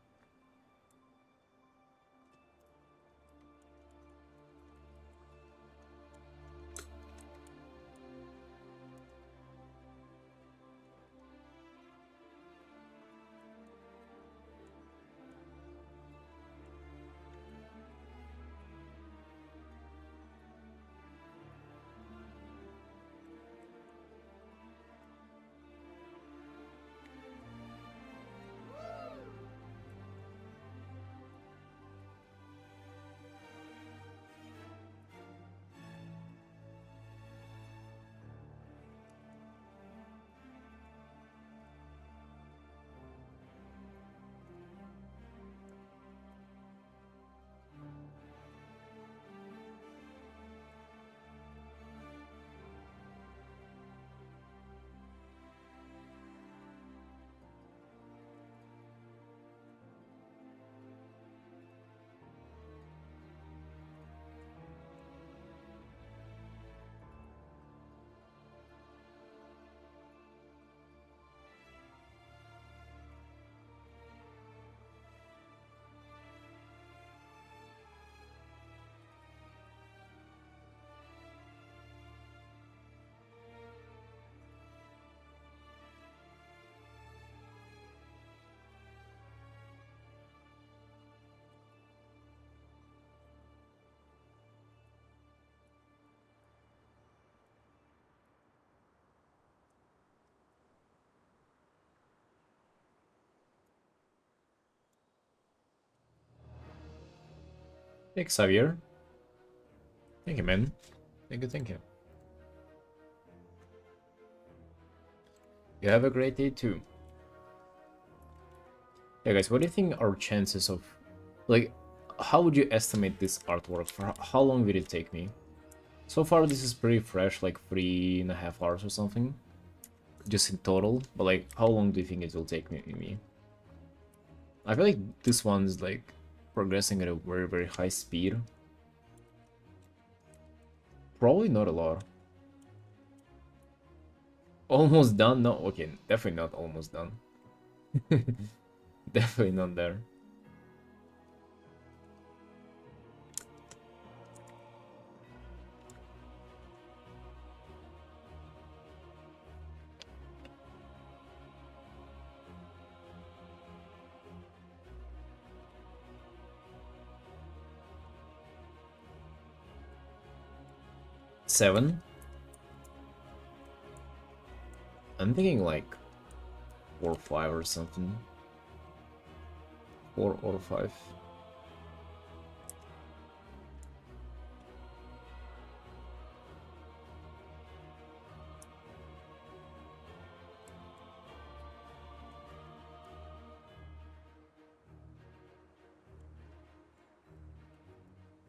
Thanks, Xavier. Thank you, man. Thank you, thank you. You have a great day too. Yeah, guys, what do you think our chances of... Like, how would you estimate this artwork? For how long will it take me? So far, this is pretty fresh, like 3.5 hours or something. Just in total. But, like, how long do you think it will take me? I feel like this one's, like, progressing at a very, very high speed. Probably not a lot. Almost done? No, okay, definitely not almost done. Definitely not there. Seven? I'm thinking like 4 or 5 or something. 4 or 5.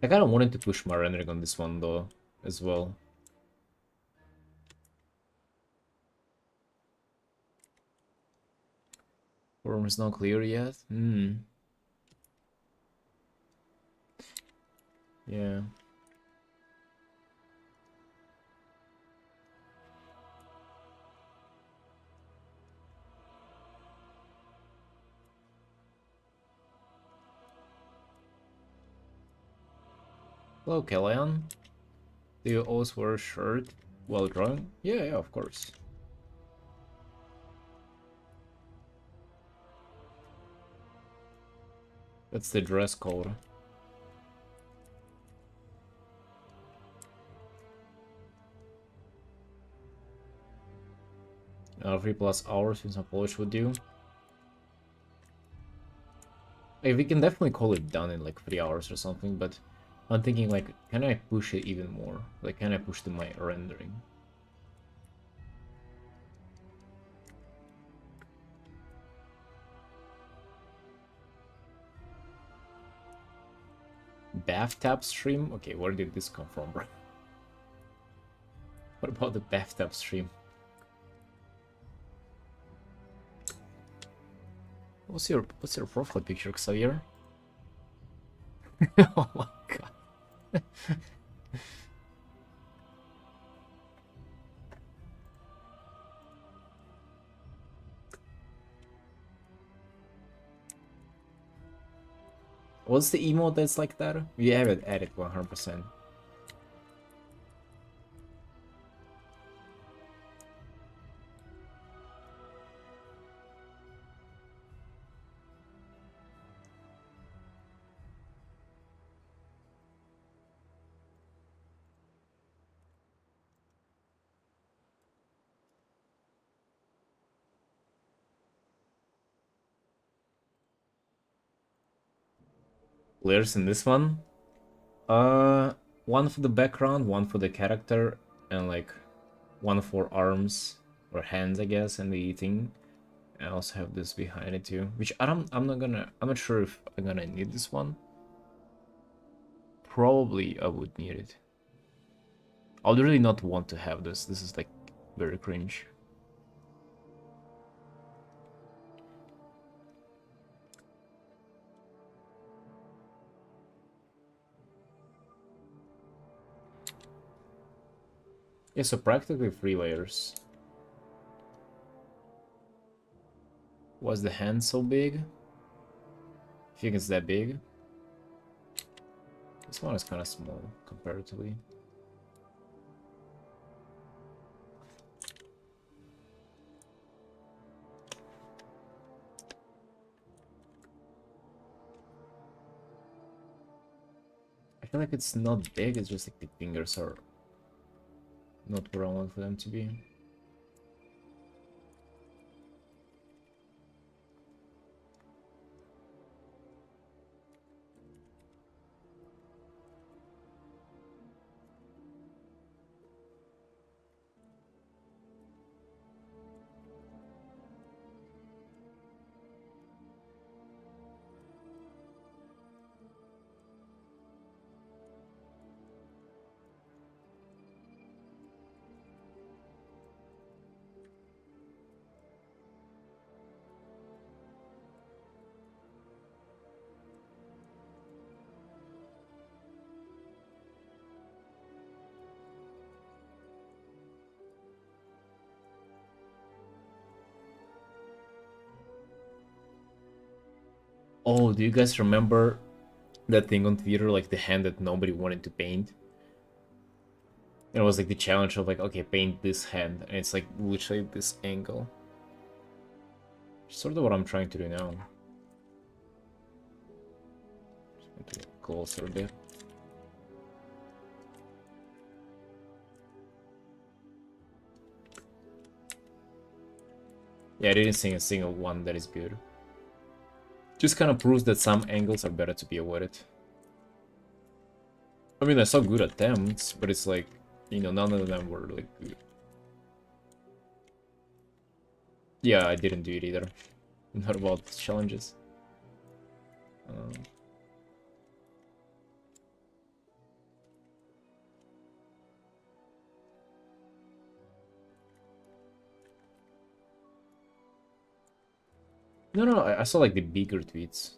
I kind of wanted to push my rendering on this one though, as well. Form is not clear yet? Yeah. Hello, Kellyan. Do you always wear a shirt while drawing? Yeah, yeah, of course. That's the dress code. 3+ hours with some polish would do. Like, we can definitely call it done in like 3 hours or something, but I'm thinking like, can I push it even more? Like, can I push my rendering? Bathtub stream? Okay, where did this come from, bro? What about the bathtub stream? What's your profile picture, Xavier? Oh my god. What's the emote that's like that? We have it added 100%. Layers in this one? One for the background, one for the character, and like one for arms or hands, I guess, and the thing. I also have this behind it too, which I'm not sure if I'm gonna need this one. Probably I would need it. I would really not want to have this. This is like very cringe. Yeah, so practically 3 layers. Was the hand so big? I think it's that big. This one is kind of small comparatively. I feel like it's not big, it's just like the fingers are not where I want for them to be. Oh, do you guys remember that thing on Twitter, like the hand that nobody wanted to paint? It was like the challenge of like, okay, paint this hand, and it's like literally this angle. Sort of what I'm trying to do now. Just want to get closer a bit. Yeah, I didn't see a single one that is good. Just kind of proves that some angles are better to be avoided. I mean, I saw good attempts, but it's like, you know, none of them were like good. Yeah, I didn't do it either. Not about challenges. No, I saw like the bigger tweets.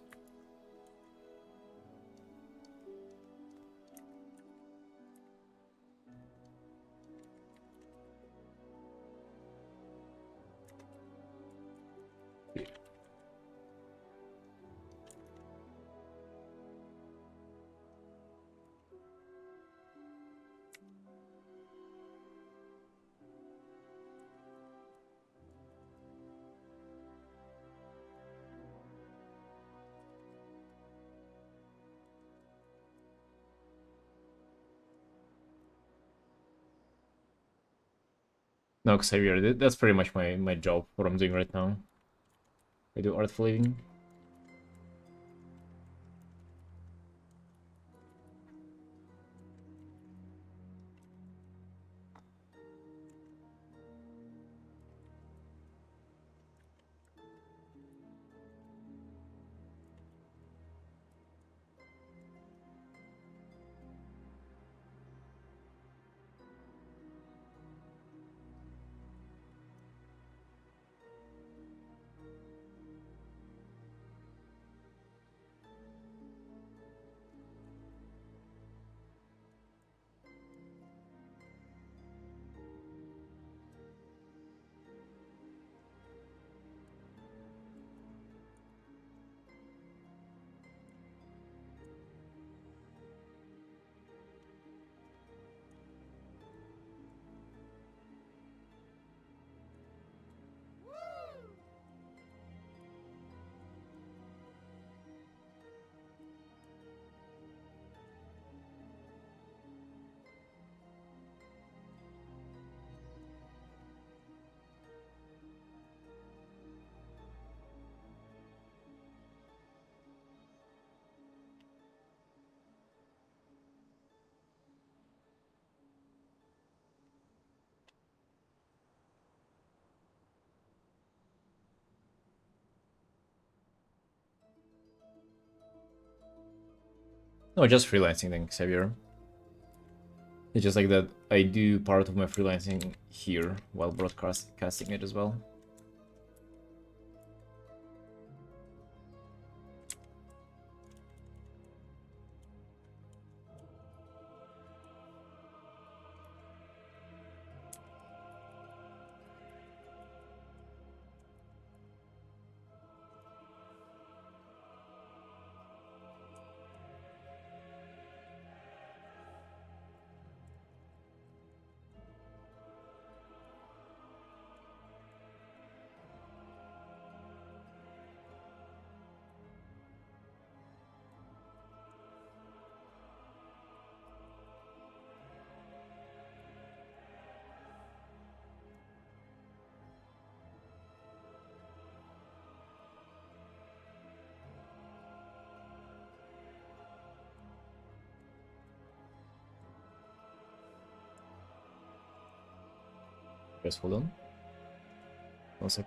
No, Xavier, that's pretty much my job, what I'm doing right now. I do art for living. No, just freelancing then, Xavier. It's just like that I do part of my freelancing here while broadcasting it as well. Just hold on. One sec.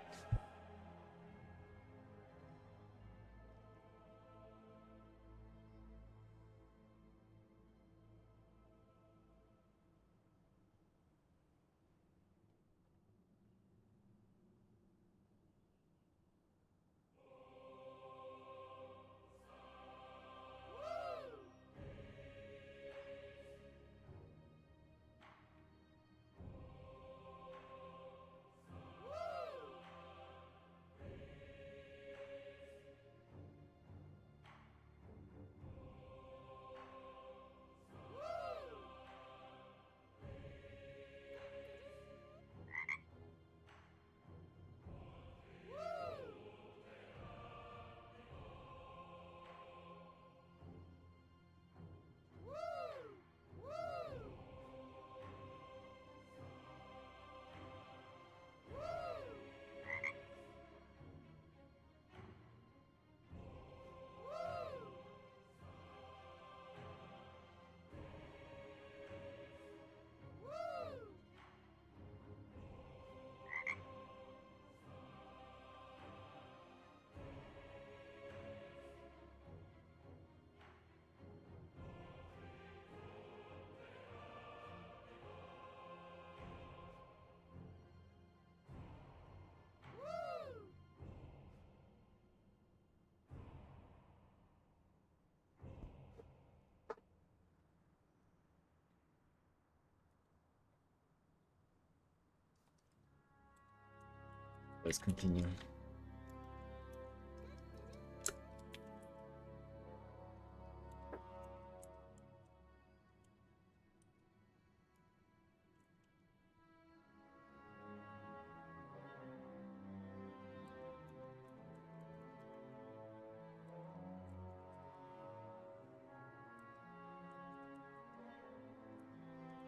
Let's continue.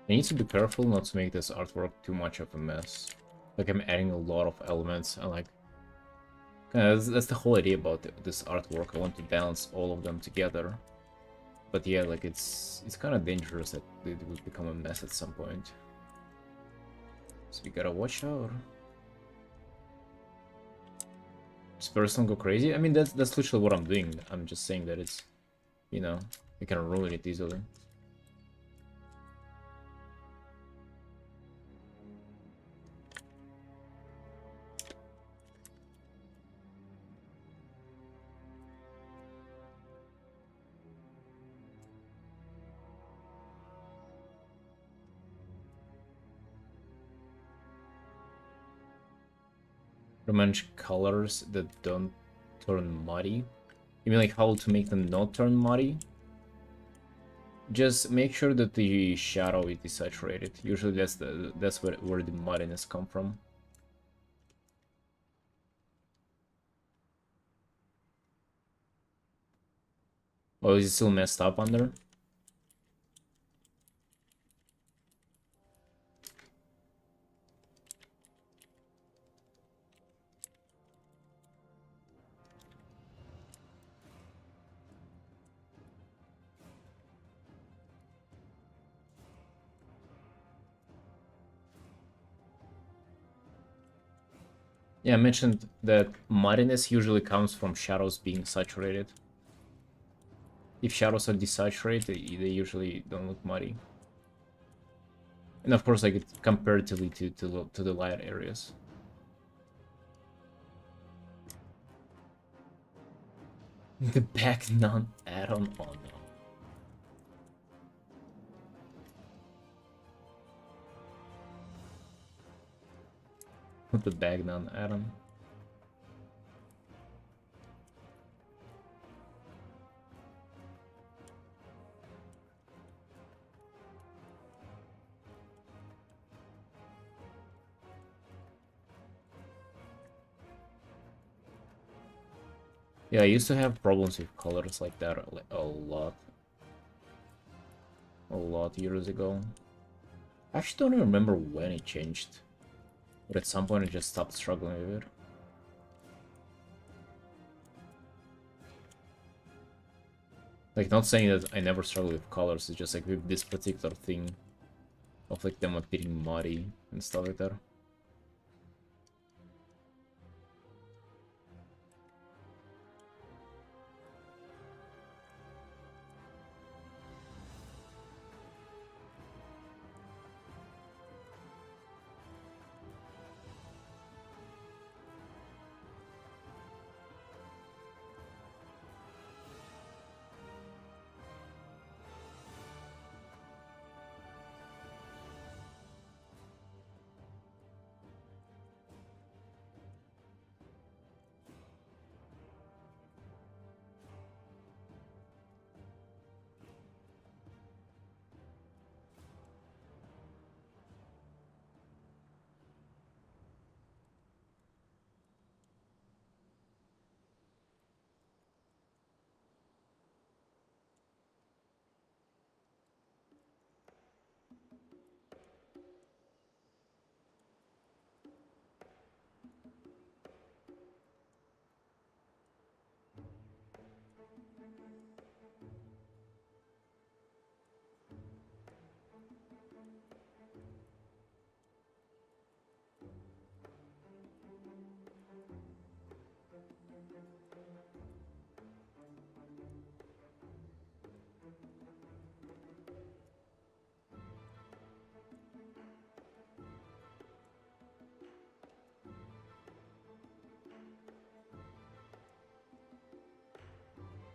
I need to be careful not to make this artwork too much of a mess. Like, I'm adding a lot of elements, and like, that's the whole idea about this artwork. I want to balance all of them together. But yeah, like, it's kind of dangerous that it would become a mess at some point. So we gotta watch out. Does person go crazy? I mean, that's literally what I'm doing. I'm just saying that it's, you know, you can ruin it easily. Manage colors that don't turn muddy. You mean like how to make them not turn muddy? Just make sure that the shadow is desaturated. Usually that's where the muddiness come from. Oh, is it still messed up under? Yeah, I mentioned that muddiness usually comes from shadows being saturated. If shadows are desaturated, they usually don't look muddy. And of course, like, comparatively to the light areas. The back non add-on. Oh no. With the Bagnon add-on. Yeah, I used to have problems with colors like that a lot. A lot years ago. I actually don't even remember when it changed. But at some point I just stopped struggling with it. Like, not saying that I never struggle with colors, it's just like with this particular thing of like them appearing muddy and stuff like that.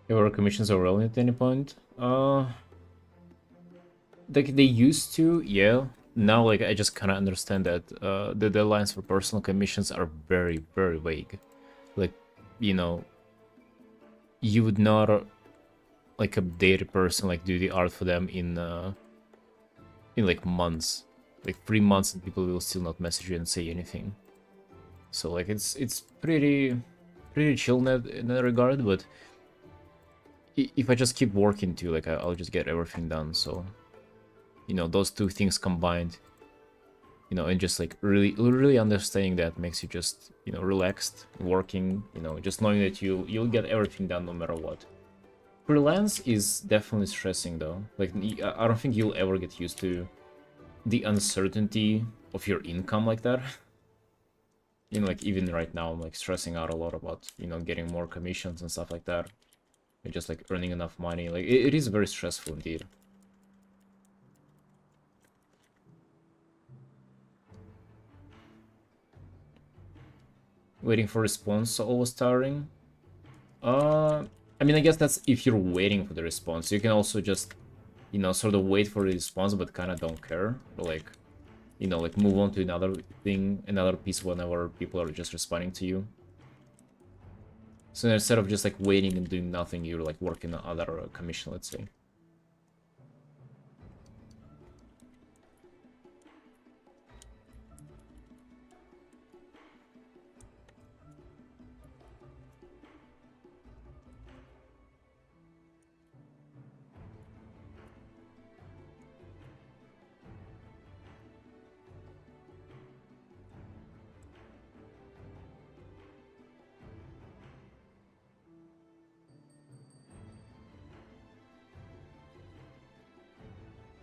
Your commissions are relevant at any point? Like, they used to, yeah. now like I just kind of understand that the deadlines for personal commissions are very very vague. Like, you know, you would not like a data person like do the art for them in like months, like 3 months, and people will still not message you and say anything. So like it's pretty chill in that regard. But if I just keep working too, like I'll just get everything done. So, you know, those two things combined, you know, and just like really understanding that makes you just, you know, relaxed working, you know, just knowing that you'll get everything done no matter what. Freelance is definitely stressing though. Like I don't think you'll ever get used to the uncertainty of your income like that. You know, like even right now I'm like stressing out a lot about, you know, getting more commissions and stuff like that. And just like earning enough money. Like it is very stressful indeed. Waiting for response always tiring. I mean, I guess that's if you're waiting for the response. You can also just, you know, sort of wait for the response, but kind of don't care. Or like, you know, like move on to another thing, another piece whenever people are just responding to you. So instead of just like waiting and doing nothing, you're like working on other commission, let's say.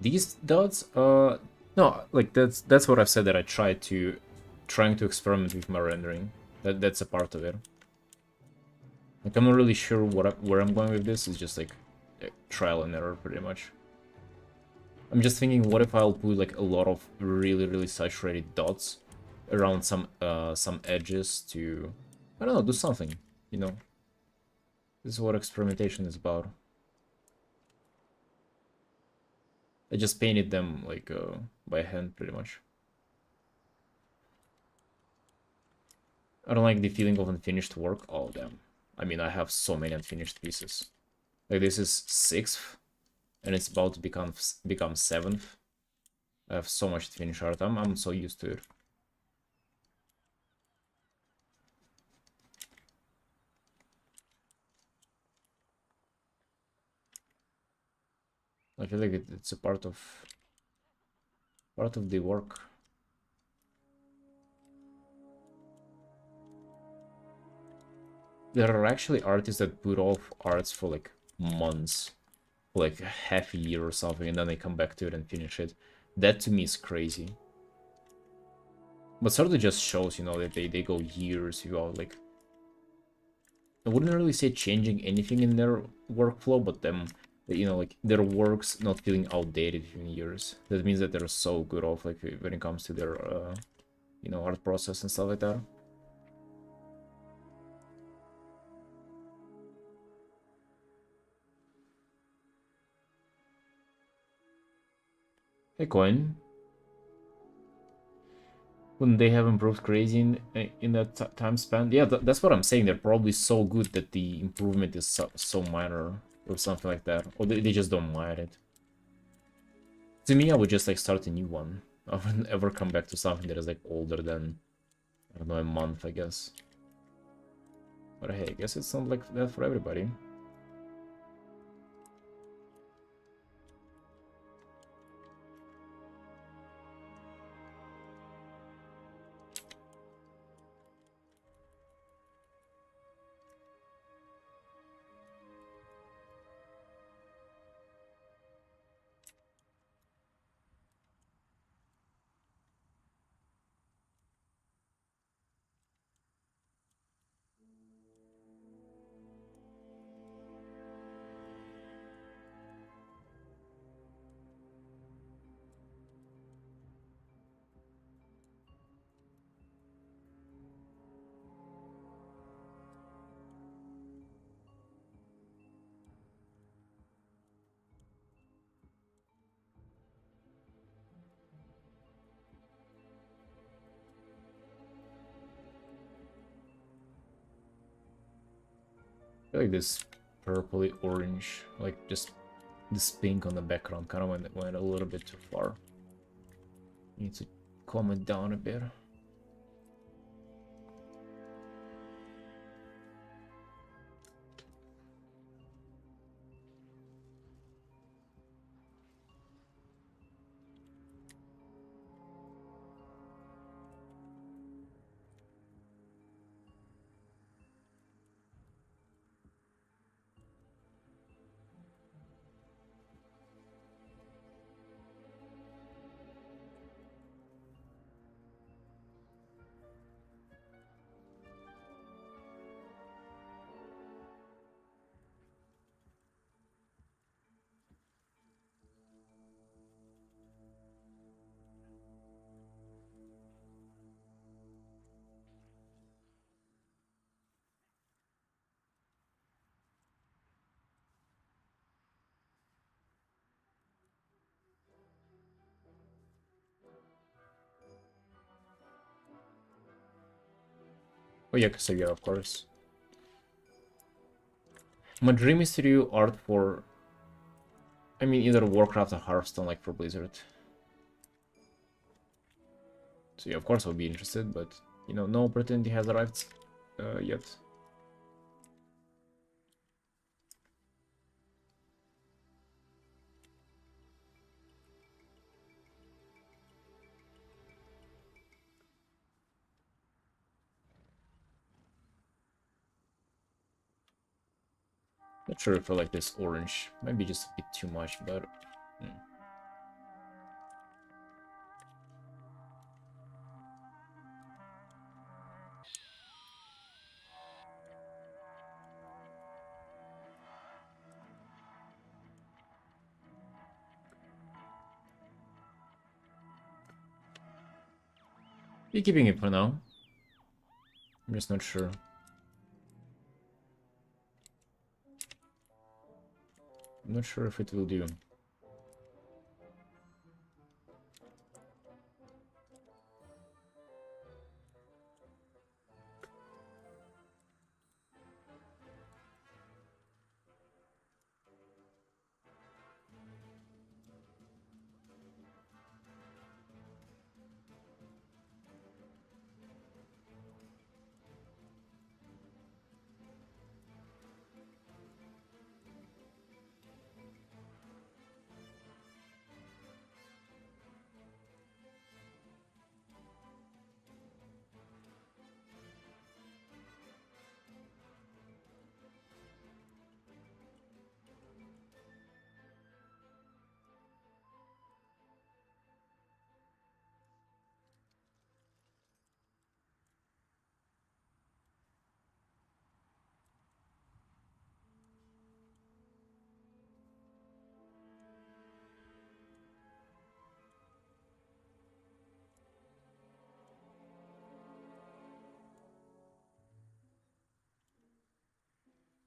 These dots, no, like that's what I've said, that I trying to experiment with my rendering. That's a part of it. Like I'm not really sure where I'm going with this. It's just like trial and error pretty much. I'm just thinking, what if I'll put like a lot of really saturated dots around some edges to, I don't know, do something, you know. This is what experimentation is about. I just painted them like by hand pretty much. I don't like the feeling of unfinished work. Oh damn. I mean, I have so many unfinished pieces. Like this is 6th and it's about to become 7th. I have so much to finish art. I'm so used to it. I feel like it's a part of the work. There are actually artists that put off arts for like months, for like half a year or something, and then they come back to it and finish it. That to me is crazy. But sort of just shows, you know, that they go years without like, I wouldn't really say changing anything in their workflow, but them, you know, like their works not feeling outdated in years. That means that they're so good off, like when it comes to their, you know, art process and stuff like that. Hey, Coin, wouldn't they have improved crazy in that time span? Yeah, that's what I'm saying. They're probably so good that the improvement is so minor or something like that, or they just don't mind it. To me, I would just like start a new one. I wouldn't ever come back to something that is like older than, I don't know, a month, I guess. But hey, I guess it's not like that for everybody. like this purpley orange, like just this pink on the background kind of went a little bit too far. Need to calm it down a bit. Oh yeah, Kasabian, of course. My dream is to do art for, I mean, either Warcraft or Hearthstone, like for Blizzard. So yeah, of course I'll be interested, but, you know, no opportunity has arrived yet. Not sure if I like this orange. Might be just a bit too much, but... Be keeping it for now. I'm just not sure. I'm not sure if it will do.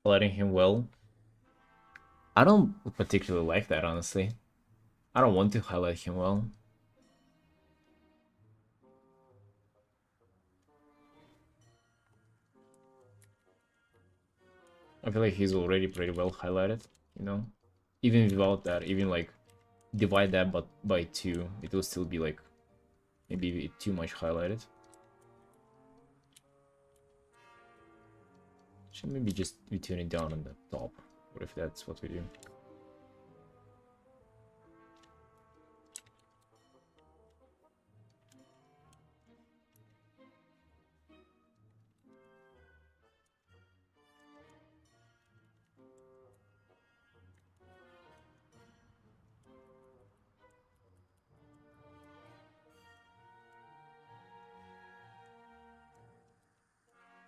Letting him well. I don't particularly like that, honestly. I don't want to highlight him well. I feel like he's already pretty well highlighted, you know? Even without that, even like divide that but by 2, it will still be like maybe too much highlighted. Should maybe just be tuning down on the top. What if that's what we do?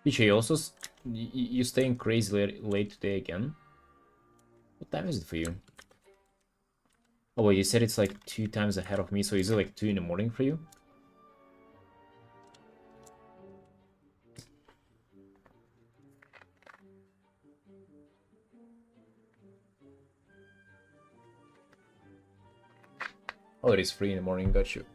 PJ, also, you staying crazy late today again? What time is it for you? Oh wait, you said it's like 2 times ahead of me, so is it like 2 in the morning for you? Oh, it is 3 in the morning, got you.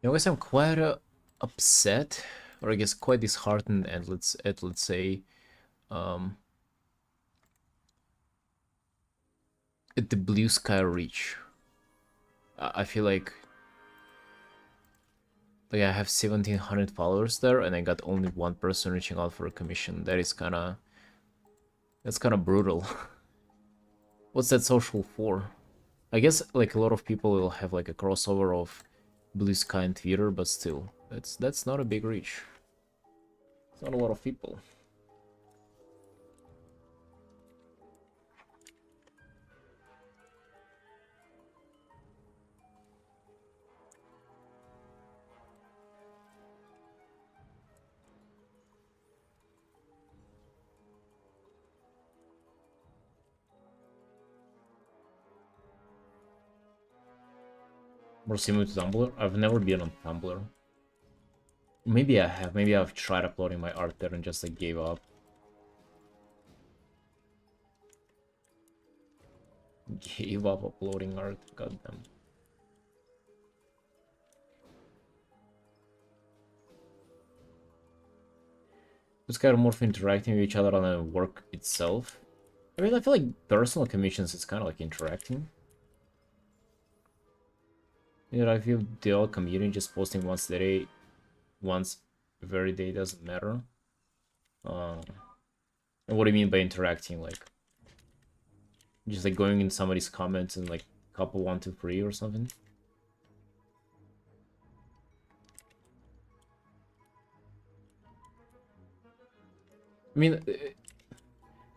You know, guys, I'm quite upset, or I guess quite disheartened at let's say um at the blue sky reach. I feel like I have 1700 followers there, and I got only one person reaching out for a commission. That's kind of brutal. What's that social for? I guess like a lot of people will have like a crossover of blue sky and Twitter, but still, that's not a big reach. It's not a lot of people. More similar to Tumblr? I've never been on Tumblr. Maybe I have. Maybe I've tried uploading my art there and just like gave up. Gave up uploading art. Goddamn. It's kind of more for interacting with each other on the work itself. I mean, I feel like personal commissions is kind of like interacting. You know, I feel the whole community just posting once a day, once every day doesn't matter. And what do you mean by interacting? Like, just like going in somebody's comments and like couple 1, 2, 3 or something? I mean,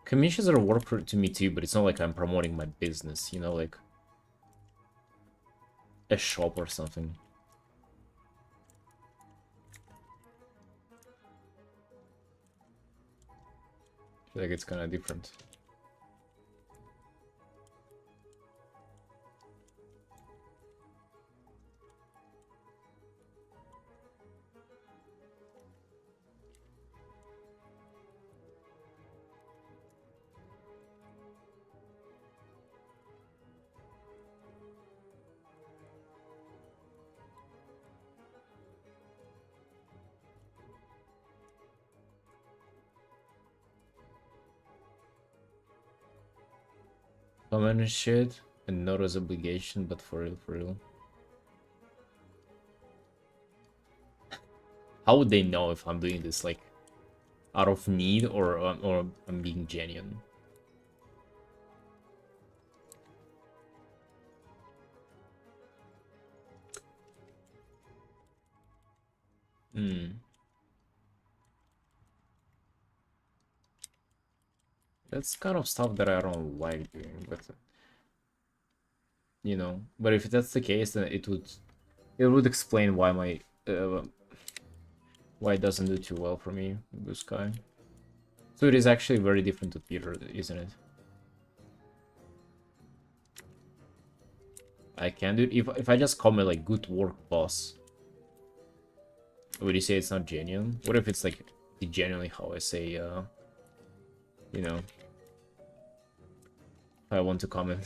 commissions are work to me too, but it's not like I'm promoting my business, you know, like a shop or something. I feel like it's kind of different. Comment and shit, and not as obligation, but for real, for real. How would they know if I'm doing this like out of need or I'm being genuine? That's kind of stuff that I don't like doing, but you know. But if that's the case, then it would explain why my why it doesn't do too well for me, Blue Sky. So it is actually very different to Peter, isn't it? I can do it if I just comment like "good work, boss." Would you say it's not genuine? What if it's like genuinely how I say, you know, if I want to comment?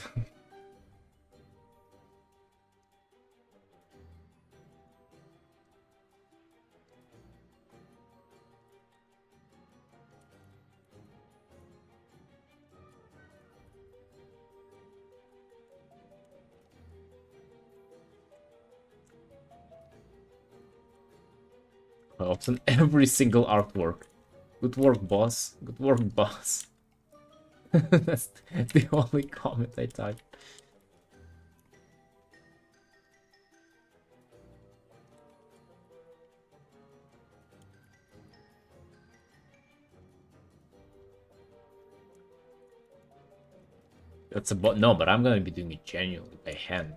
Often every single artwork. Good work, boss. Good work, boss. That's the only comment I typed. That's about no, but I'm gonna be doing it genuinely by hand.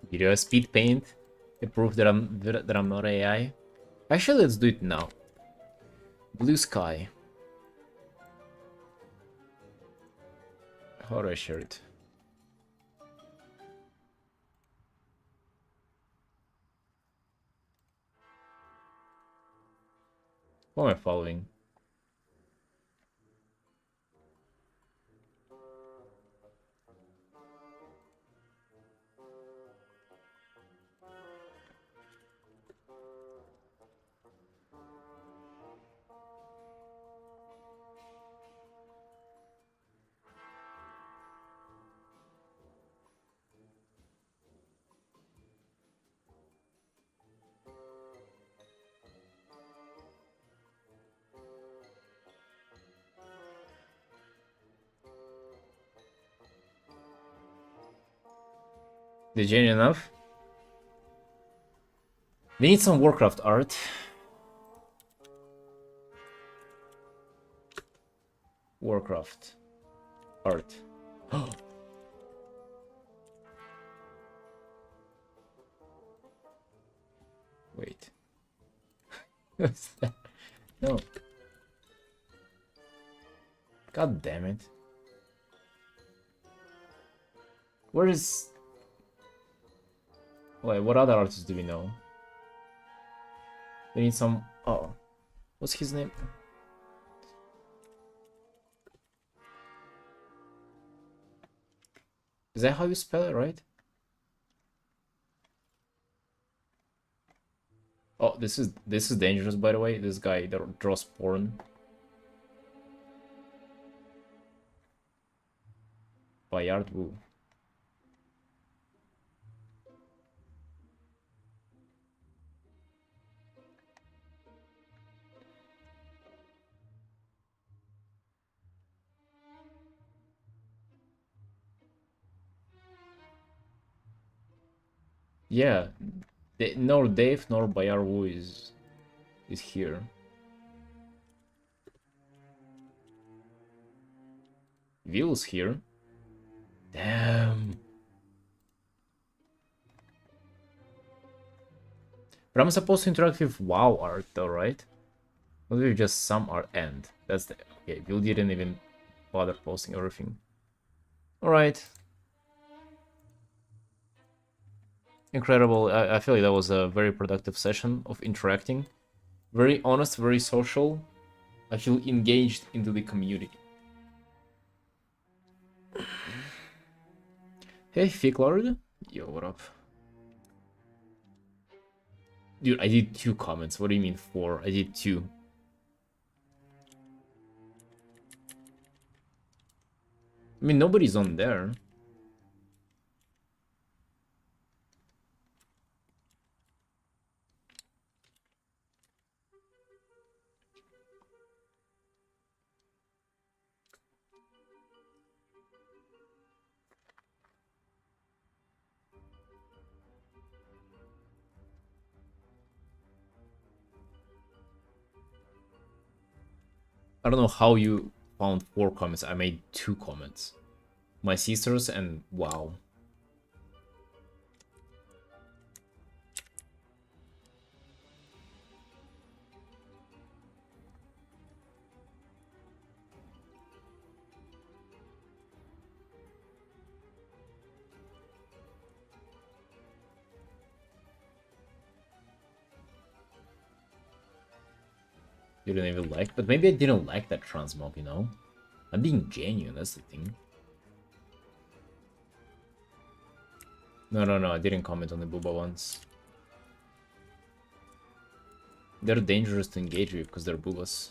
Video speed paint. To prove that I'm not AI. Actually, let's do it now. Blue Sky. How do I share it? Who am I following? Did you get enough? We need some Warcraft art. Warcraft art. Wait. What's that? No. God damn it. Where is... Wait, what other artists do we know? We need some... Oh. What's his name? Is that how you spell it, right? Oh, this is dangerous, by the way. This guy that draws porn. Bayard Wu. Yeah, nor Dave nor Bayard Wu is here. Will's here. Damn. But I'm supposed to interact with WoW art though, right? Not with just some art and that's the okay, Will didn't even bother posting everything. Alright. Incredible. I feel like that was a very productive session of interacting. Very honest, very social. I feel engaged into the community. Hey, Ficklord. Yo, what up? Dude, I did 2 comments. What do you mean 4? I did 2. I mean, nobody's on there. I don't know how you found 4 comments. I made 2 comments. My sisters and wow. You didn't even like, but maybe I didn't like that transmog, you know? I'm being genuine, that's the thing. No, I didn't comment on the booba ones. They're dangerous to engage with because they're boobas.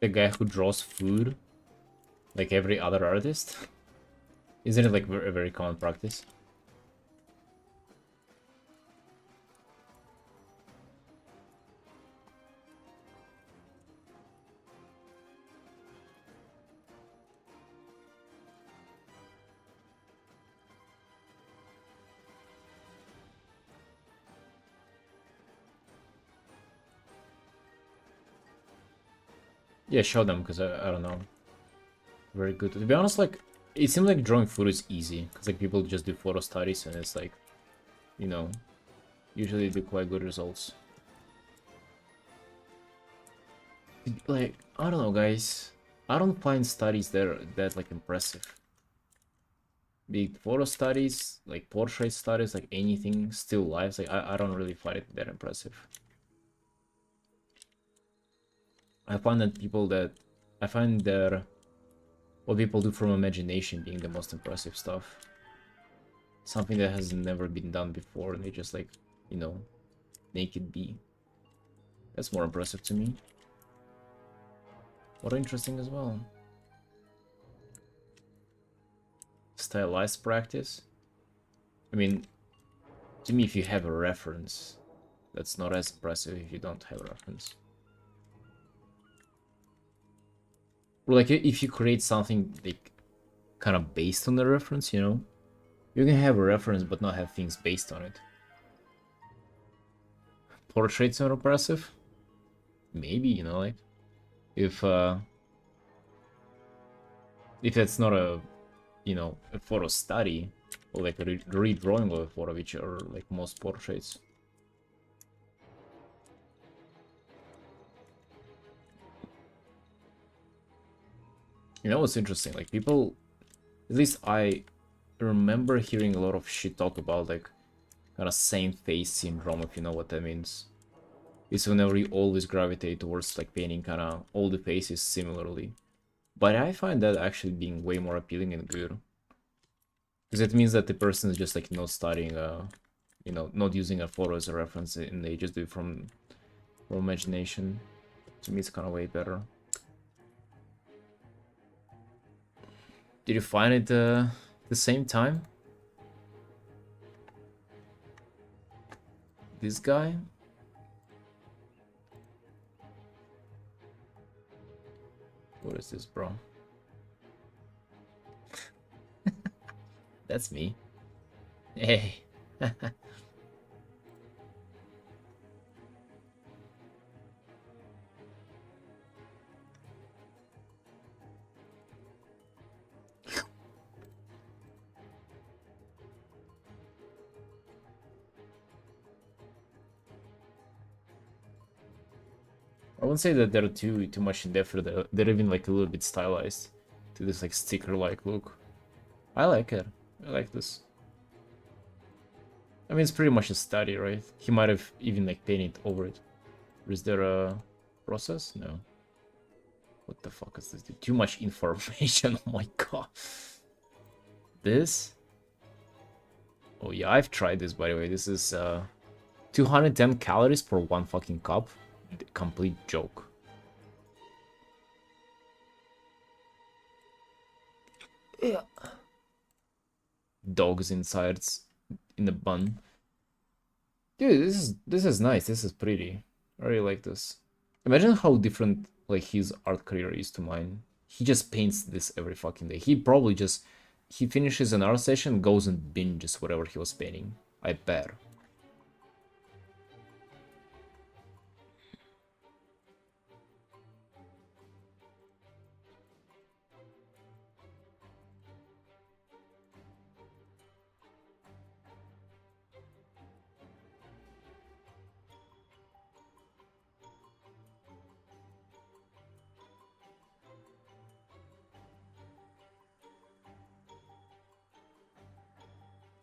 the guy who draws food, like every other artist? Isn't it like a very common practice? Yeah, show them, because I don't know. Very good. To be honest, like, it seems like drawing food is easy, because like people just do photo studies and it's like, you know, usually do quite good results. Like, I don't know, guys. I don't find studies that like impressive. Be it photo studies, like portrait studies, like anything, still lives, like I don't really find it that impressive. I find that what people do from imagination being the most impressive stuff. Something that has never been done before, and they just like, you know, make it be. That's more impressive to me. What interesting as well. Stylized practice. I mean, to me, if you have a reference, that's not as impressive if you don't have a reference. Or like if you create something like kind of based on the reference, you know, you can have a reference but not have things based on it. Portraits are impressive? Maybe, you know, like if it's not a, you know, a photo study or like a redrawing of a photo, which are like most portraits. You know what's interesting? Like people, at least I remember hearing a lot of shit talk about like kind of same face syndrome, if you know what that means. It's whenever you always gravitate towards like painting kind of all the faces similarly. But I find that actually being way more appealing and good. Because it means that the person is just like not studying, you know, not using a photo as a reference, and they just do it from imagination. To me, it's kind of way better. Did you find it the same time? This guy? What is this, bro? That's me. Hey. I wouldn't say that they're too much in depth. They're even like a little bit stylized to this like sticker-like look. I like it. I like this. I mean, it's pretty much a study, right? He might have even like painted over it. Or is there a process? No. What the fuck is this? Too much information. Oh my god. This? Oh yeah, I've tried this, by the way. This is 210 calories for one fucking cup. Complete joke. Yeah. Dogs insides in the bun. Dude, this is nice. This is pretty. I really like this. Imagine how different like his art career is to mine. He just paints this every fucking day. He probably just he finishes an art session, goes and binges whatever he was painting. I bet.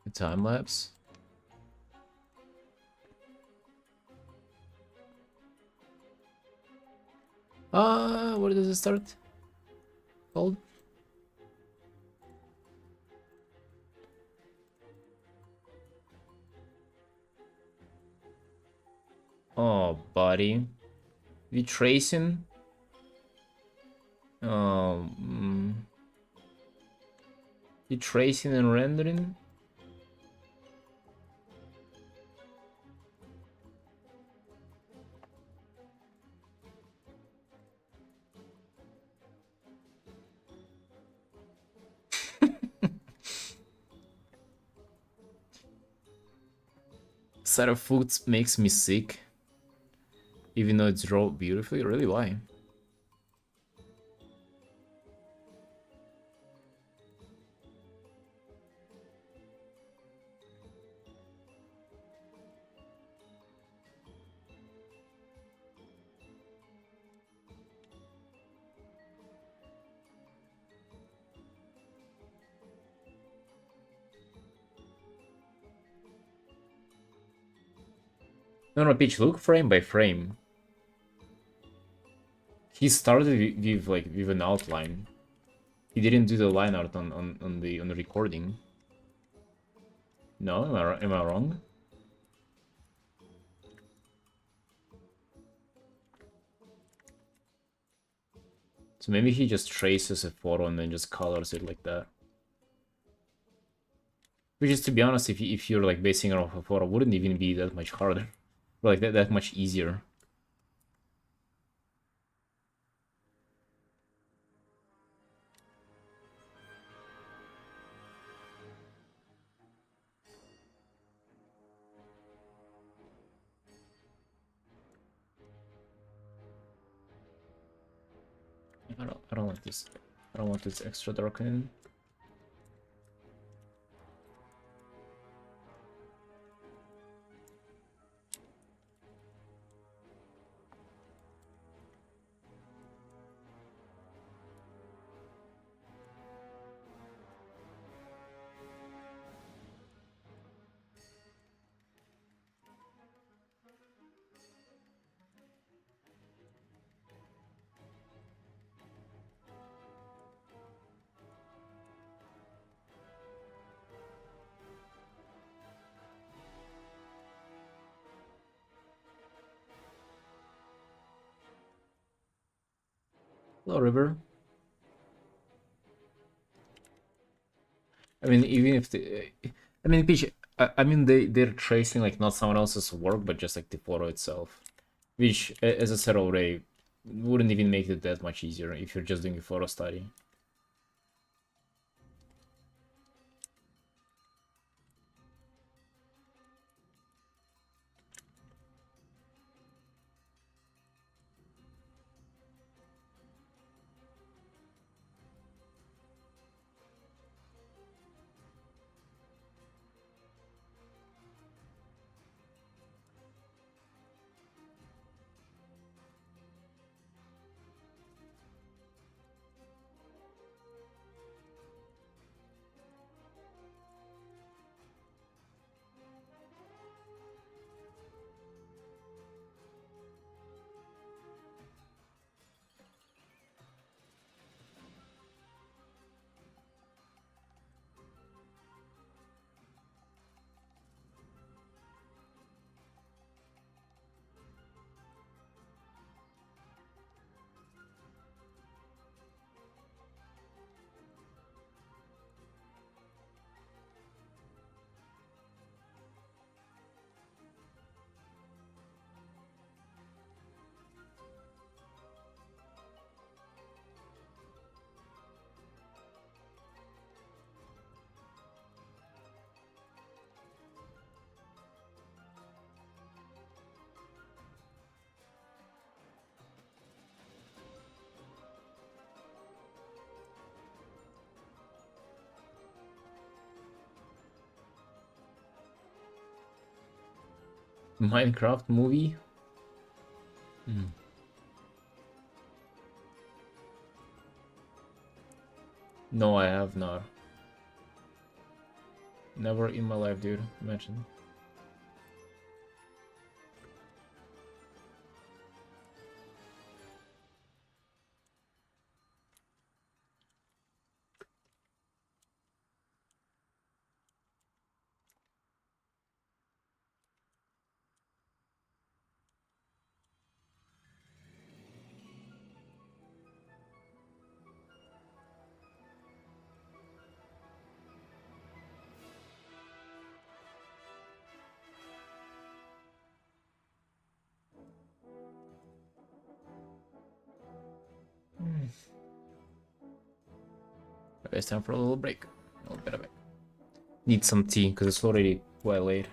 A time lapse. What does it start? Called? Oh, buddy. We tracing? Um, tracing and rendering. Side of foods makes me sick, even though it's drawn beautifully. Really, why? No, no, Peach, look frame by frame. He started with like with an outline. He didn't do the line art on the recording. No, am I wrong? So maybe he just traces a photo and then just colors it like that. Which is, to be honest, if you're like basing it off a photo, wouldn't even be that much harder, or like that much easier. I don't want this. I don't want this extra darkening. Hello, River. I mean, even if the, I mean, Peach, I mean, they're tracing like not someone else's work, but just like the photo itself, which, as I said already, wouldn't even make it that much easier if you're just doing a photo study. Minecraft movie? Hmm. No, I have not. Never in my life, dude. Imagine. Best time for a little break. A little bit of it. Need some tea because it's already quite late.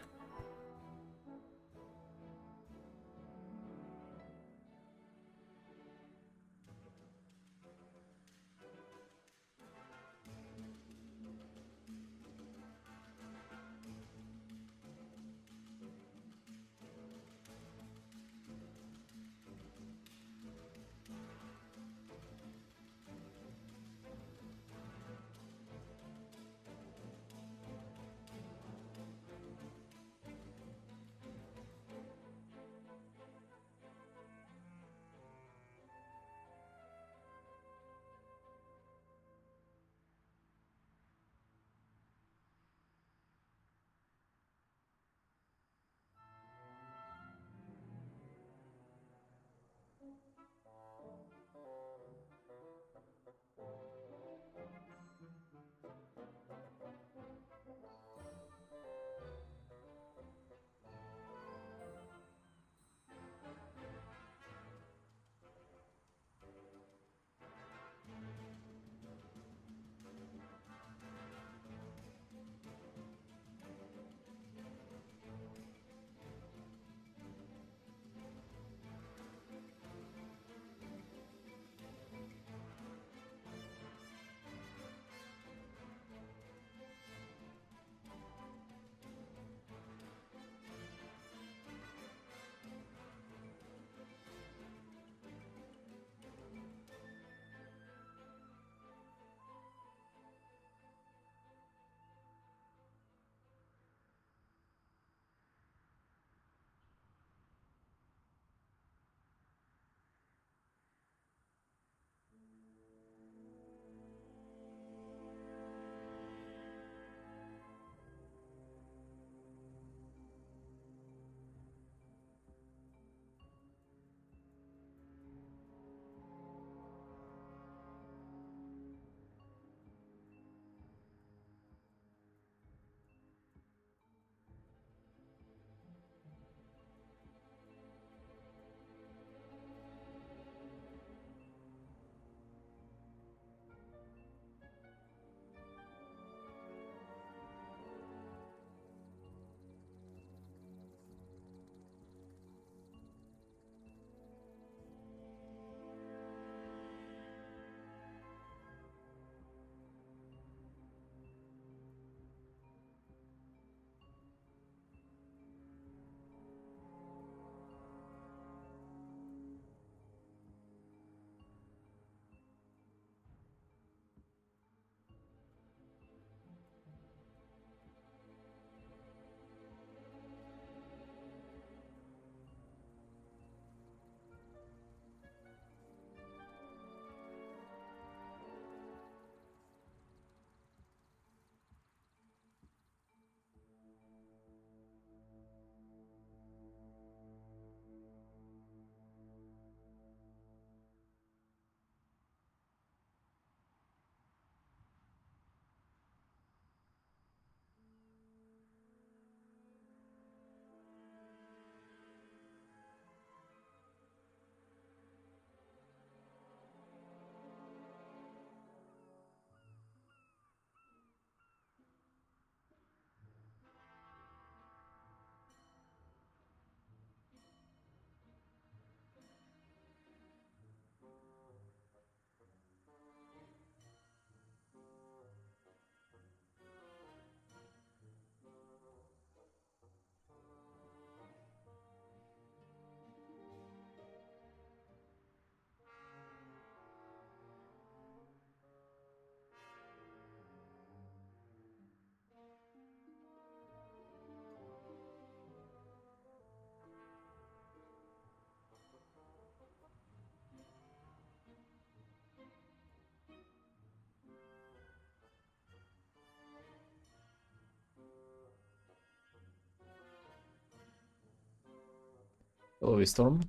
Hello, Storm.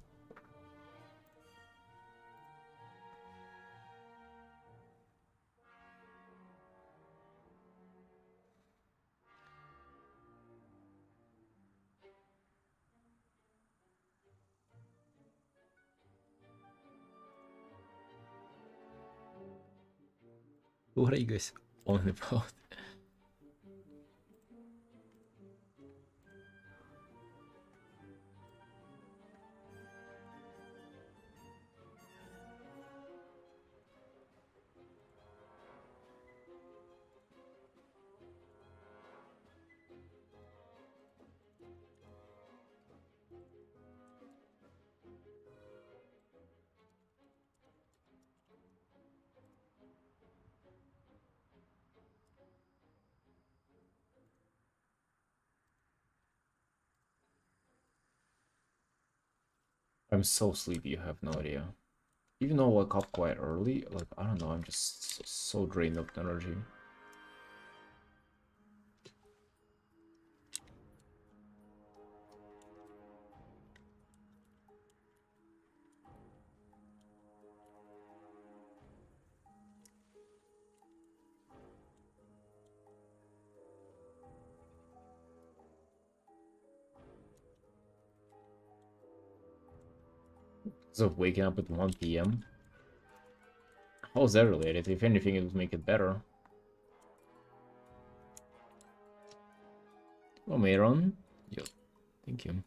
What are you guys on about? I'm so sleepy, you have no idea. Even though I woke up quite early, like, I don't know, I'm just so drained of energy. So waking up at 1 p.m. How's that related? If anything, it would make it better. Oh, Mayron. Yo, thank you.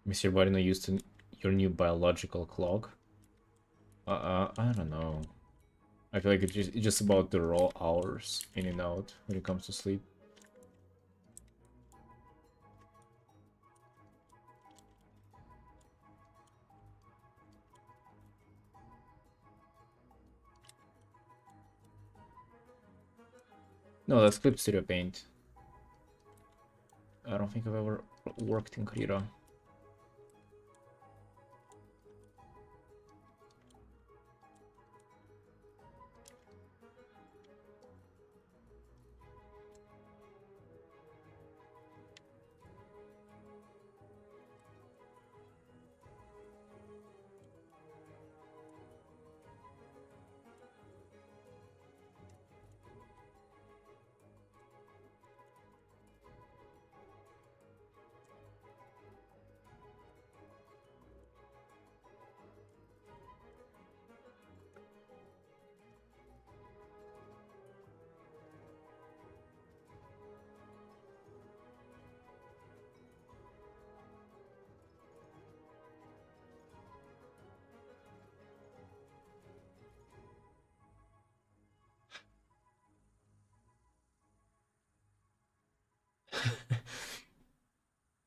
Mr. Why didn't I use your new biological clock? I don't know. I feel like it's just about the raw hours in and out when it comes to sleep. No, that's Clip Studio Paint. I don't think I've ever worked in Krita.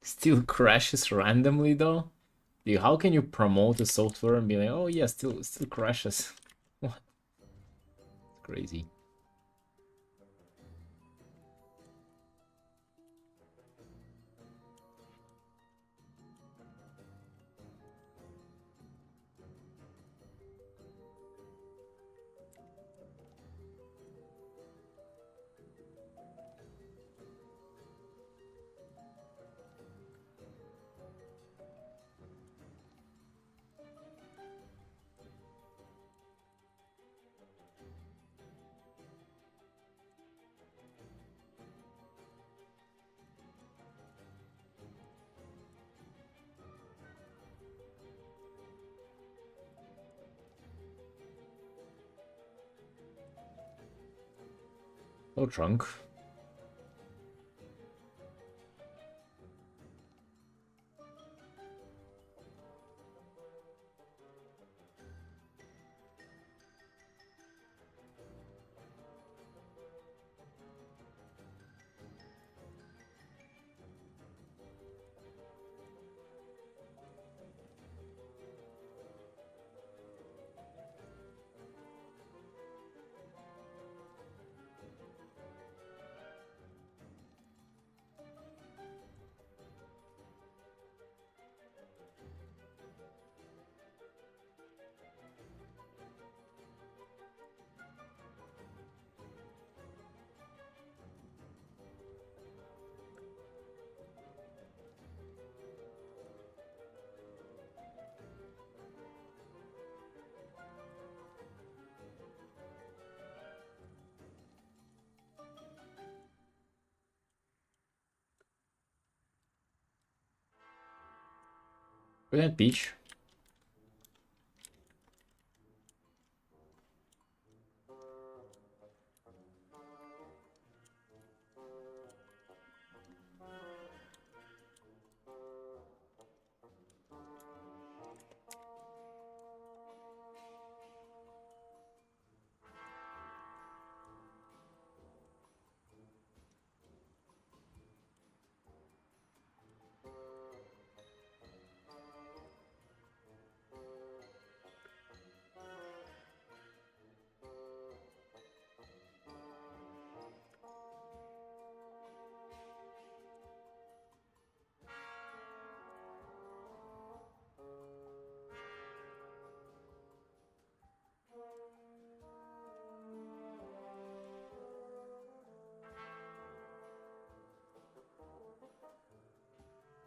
Still crashes randomly though? Dude, how can you promote a software and be like, oh yeah, still crashes? What? It's crazy. Oh, trunk. Look at that beach.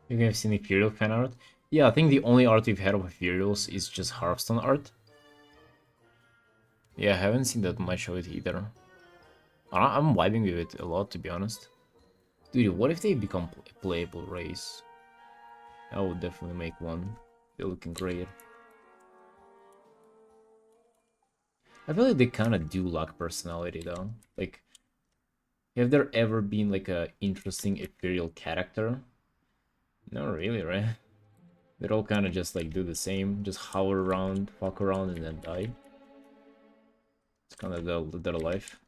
You have seen Ethereal fan art? Yeah, I think the only art we've had of Ethereals is just Hearthstone art. Yeah, I haven't seen that much of it either. I'm vibing with it a lot, to be honest. Dude, what if they become a playable race? I would definitely make one. They're looking great. I feel like they kind of do lack personality, though. Like, have there ever been, like, a interesting ethereal character? Not really, right? They're all kind of just, like, do the same. Just hover around, fuck around, and then die. It's kind of their life.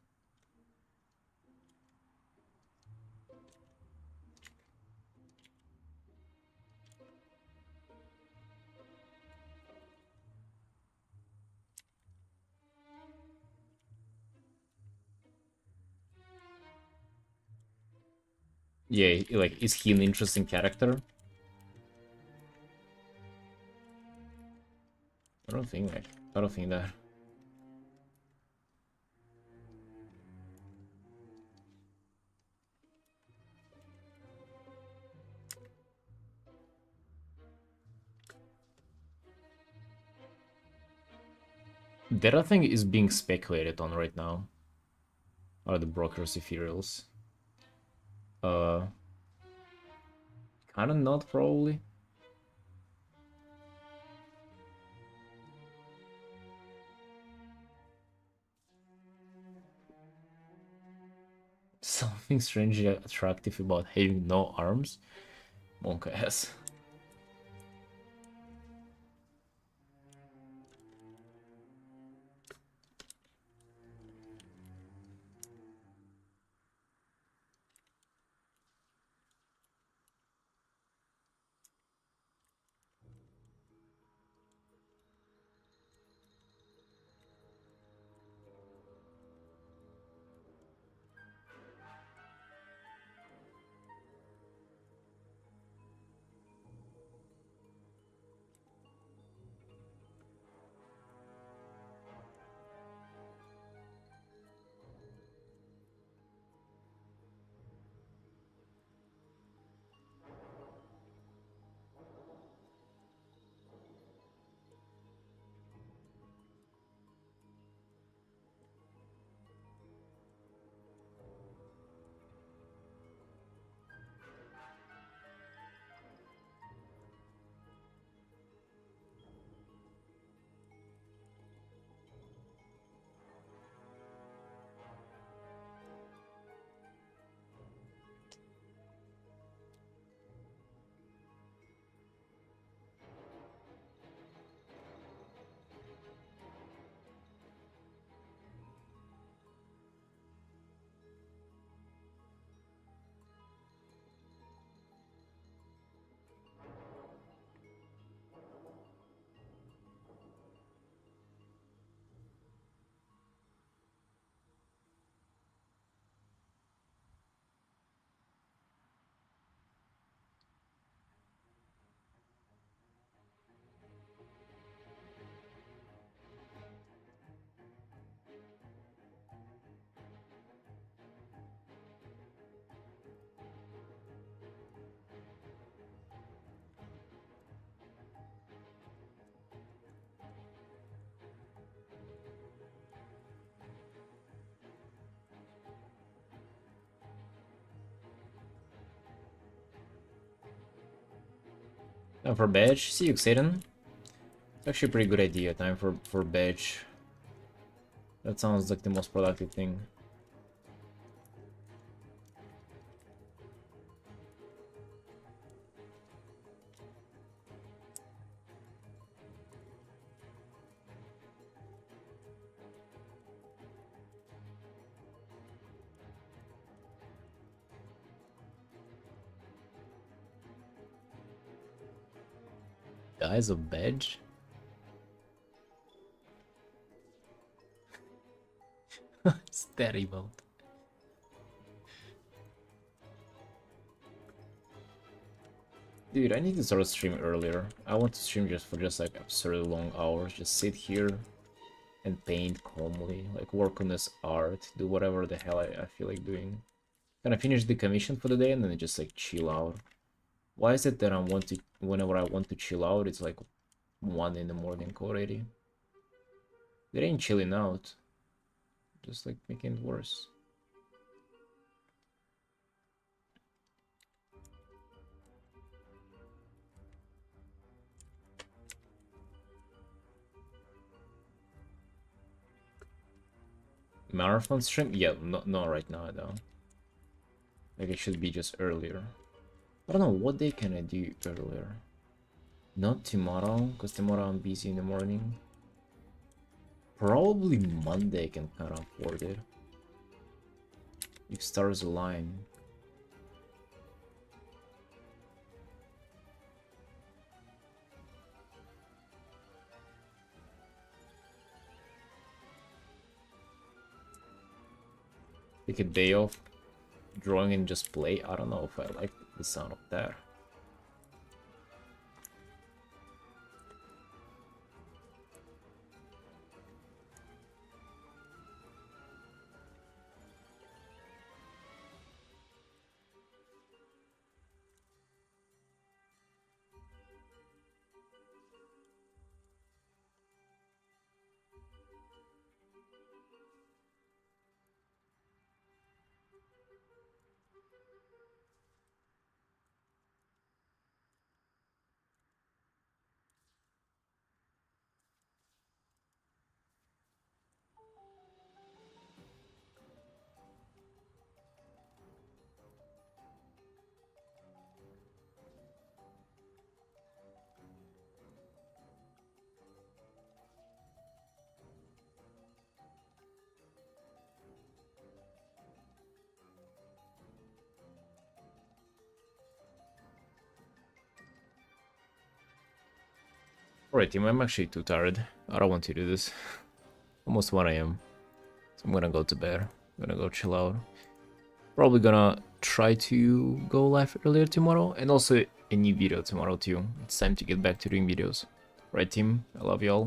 Yeah, like, is he an interesting character? I don't think that. That I think is being speculated on right now. Are the brokers ethereals? Uh, Kind of not, probably. Something strangely attractive about having no arms? Monka has. Time for badge. See you, Xaden. It's actually a pretty good idea. Time for badge. That sounds like the most productive thing. Guys of badge? It's terrible. Dude, I need to start a stream earlier. I want to stream just for like absurdly long hours. Just sit here and paint calmly. Like work on this art. Do whatever the hell I feel like doing. Kind of finish the commission for the day and then just like chill out. Why is it that whenever I want to chill out, it's like 1 in the morning already? It ain't chilling out. Just like making it worse. Marathon stream? Yeah, not right now though. Like it should be just earlier. I don't know, what day can I do earlier? Not tomorrow, because tomorrow I'm busy in the morning. Probably Monday I can kind of afford it. If stars align. Take a day off drawing and just play. I don't know if I like the sound of that. Alright team, I'm actually too tired. I don't want to do this. Almost 1 AM. So I'm gonna go to bed. I'm gonna go chill out. Probably gonna try to go live earlier tomorrow. And also a new video tomorrow too. It's time to get back to doing videos. Right team, I love y'all.